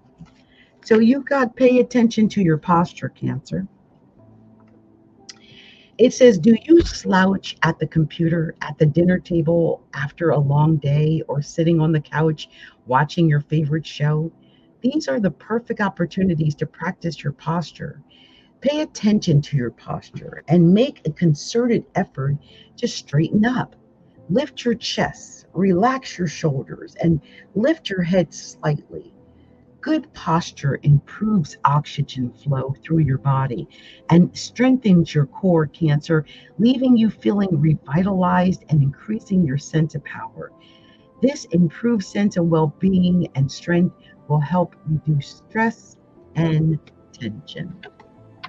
So you've got pay attention to your posture, Cancer. It says, do you slouch at the computer, at the dinner table after a long day, or sitting on the couch watching your favorite show? These are the perfect opportunities to practice your posture. Pay attention to your posture and make a concerted effort to straighten up. Lift your chest, relax your shoulders, and lift your head slightly. Good posture improves oxygen flow through your body and strengthens your core, Cancer, leaving you feeling revitalized and increasing your sense of power. This improved sense of well-being and strength will help reduce stress and tension.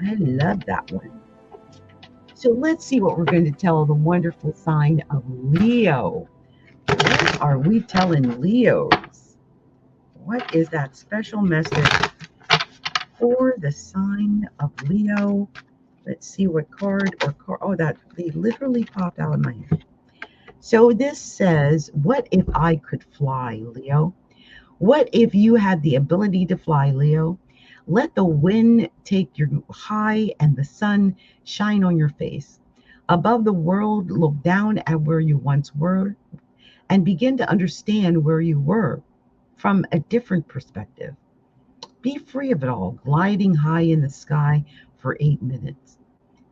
I love that one. So let's see what we're going to tell the wonderful sign of Leo. What are we telling Leos? What is that special message for the sign of Leo? Let's see what card. Oh, that they literally popped out of my head. So this says, what if I could fly, Leo? What if you had the ability to fly, Leo? Let the wind take you high and the sun shine on your face. Above the world, look down at where you once were and begin to understand where you were from a different perspective. Be free of it all, gliding high in the sky for 8 minutes.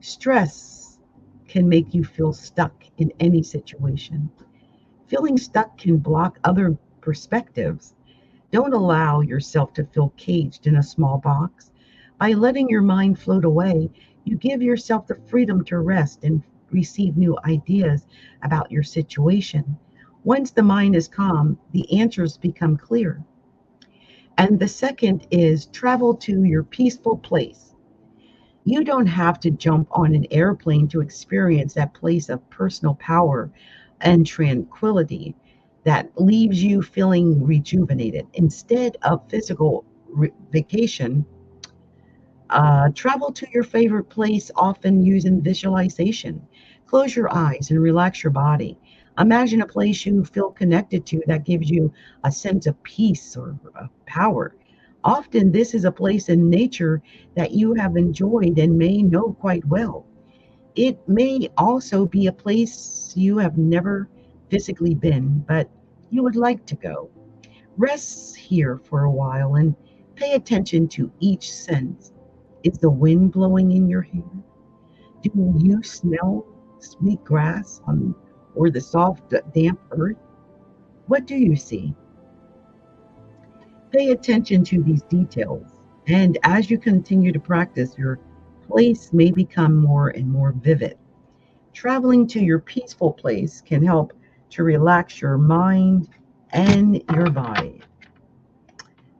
Stress can make you feel stuck in any situation. Feeling stuck can block other perspectives. Don't allow yourself to feel caged in a small box. By letting your mind float away, you give yourself the freedom to rest and receive new ideas about your situation. Once the mind is calm, the answers become clear. And the second is travel to your peaceful place. You don't have to jump on an airplane to experience that place of personal power and tranquility that leaves you feeling rejuvenated. Instead of physical vacation, travel to your favorite place, often using visualization. Close your eyes and relax your body. Imagine a place you feel connected to that gives you a sense of peace or power. Often, this is a place in nature that you have enjoyed and may know quite well. It may also be a place you have never physically been, but you would like to go. Rest here for a while and pay attention to each sense. Is the wind blowing in your hair? Do you smell sweet grass or the soft, damp earth? What do you see? Pay attention to these details, and as you continue to practice, your place may become more and more vivid. Traveling to your peaceful place can help to relax your mind and your body.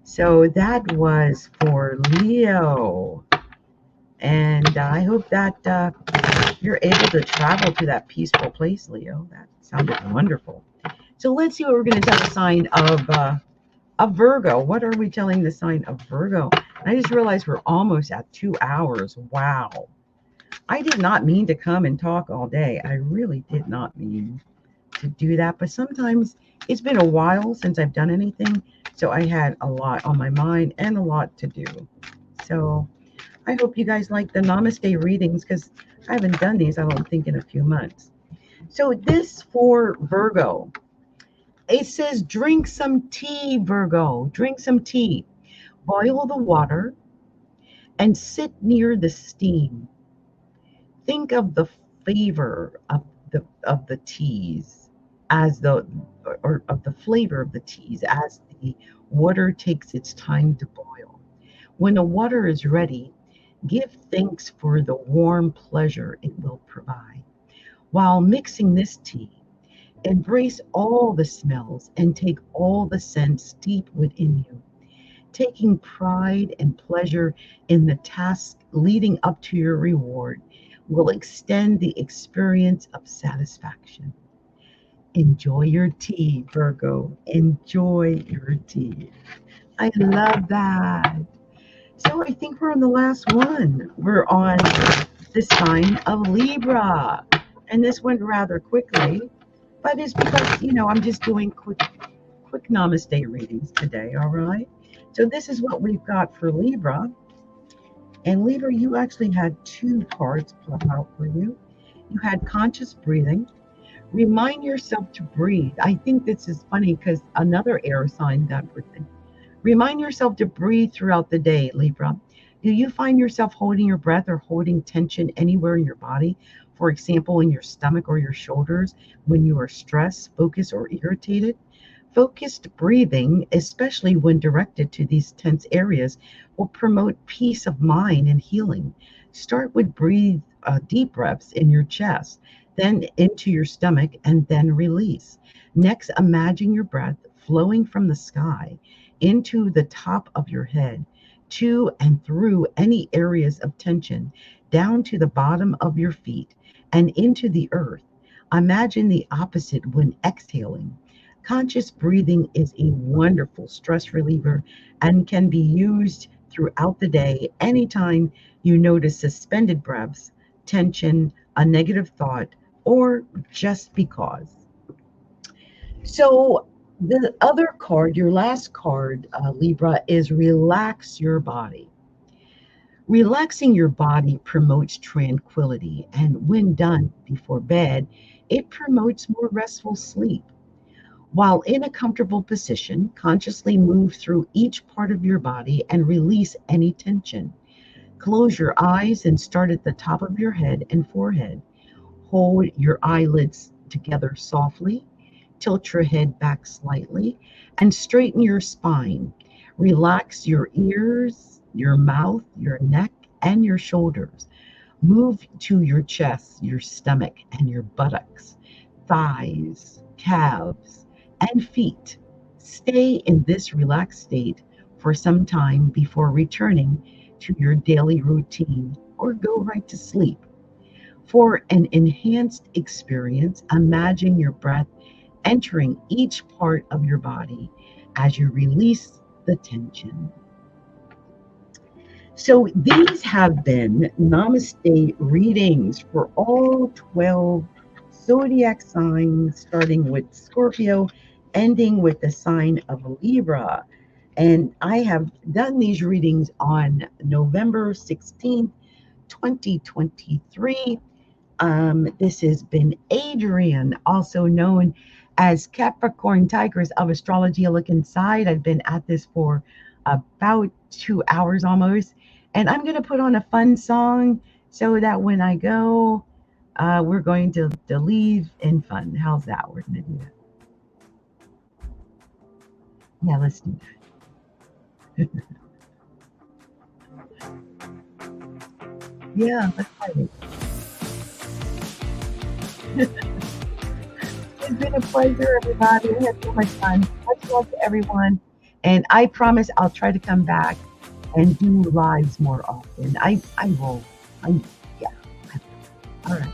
So that was for Leo. And I hope that you're able to travel to that peaceful place, Leo. That sounded wonderful. So let's see what we're going to tell the sign of Virgo. What are we telling the sign of Virgo? And I just realized we're almost at 2 hours. Wow. I did not mean to come and talk all day. I really did not mean to do that. But sometimes it's been a while since I've done anything. So I had a lot on my mind and a lot to do. So I hope you guys like the Namaste readings because I haven't done these, I don't think, in a few months. So this for Virgo. It says, drink some tea, Virgo. Drink some tea. Boil the water and sit near the steam. Think of the flavor of the teas as or of the flavor of the teas as the water takes its time to boil. When the water is ready, give thanks for the warm pleasure it will provide. While mixing this tea, embrace all the smells and take all the scents deep within you. taking pride and pleasure in the task leading up to your reward will extend the experience of satisfaction. Enjoy your tea, Virgo. Enjoy your tea. I love that. So I think we're on the last one. We're on the sign of Libra. And this went rather quickly, but it's because, I'm just doing quick Namaste readings today, all right? So this is what we've got for Libra. And Libra, you actually had two cards pulled out for you. You had conscious breathing. Remind yourself to breathe. I think this is funny because another air sign got breathing. Remind yourself to breathe throughout the day, Libra. Do you find yourself holding your breath or holding tension anywhere in your body? For example, in your stomach or your shoulders when you are stressed, focused, or irritated? Focused breathing, especially when directed to these tense areas, will promote peace of mind and healing. Start with deep breaths in your chest, then into your stomach, and then release. Next, imagine your breath flowing from the sky into the top of your head, to and through any areas of tension, down to the bottom of your feet, and into the earth. Imagine the opposite when exhaling. Conscious breathing is a wonderful stress reliever and can be used throughout the day anytime you notice suspended breaths, tension, a negative thought, or just because. So the other card, your last card, Libra, is relax your body. Relaxing your body promotes tranquility, and when done before bed, it promotes more restful sleep. While in a comfortable position, consciously move through each part of your body and release any tension. Close your eyes and start at the top of your head and forehead. Hold your eyelids together softly. Tilt your head back slightly and straighten your spine. Relax your ears, your mouth, your neck, and your shoulders. Move to your chest, your stomach, and your buttocks, thighs, calves, and feet. Stay in this relaxed state for some time before returning to your daily routine or go right to sleep. For an enhanced experience, imagine your breath entering each part of your body as you release the tension. So these have been Namaste readings for all 12 zodiac signs, starting with Scorpio, ending with the sign of Libra. And I have done these readings on November 16th, 2023. This has been Adrian, also known as Capricorntigress of Astrology. A look inside. I've been at this for about 2 hours almost. And I'm going to put on a fun song so that when I go, we're going to leave in fun. How's that? We're going to do that. Yeah, let's do that. Yeah, let's play it. It's been a pleasure, everybody. We had so much fun. Much love to everyone. And I promise I'll try to come back and do lives more often. I will. Yeah. All right.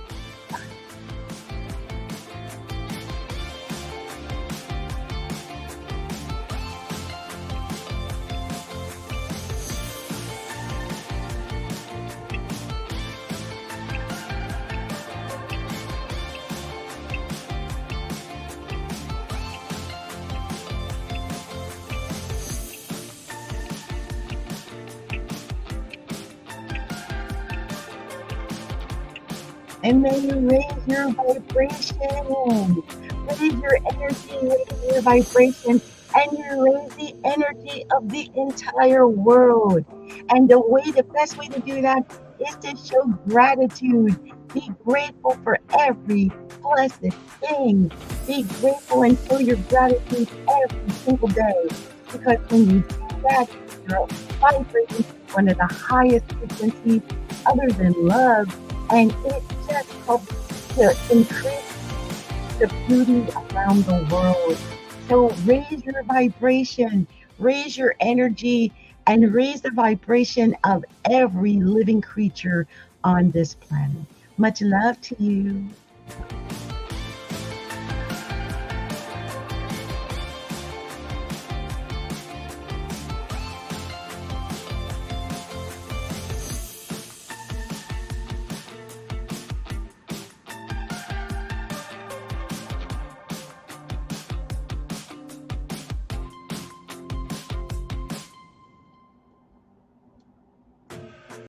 And may you raise your vibration, raise your energy, raise your vibration, and you raise the energy of the entire world. And the best way to do that is to show gratitude. Be grateful for every blessed thing. Be grateful and show your gratitude every single day. Because when you do that, you're vibrating one of the highest frequencies other than love. And it just helps to increase the beauty around the world. So raise your vibration, raise your energy, and raise the vibration of every living creature on this planet. Much love to you.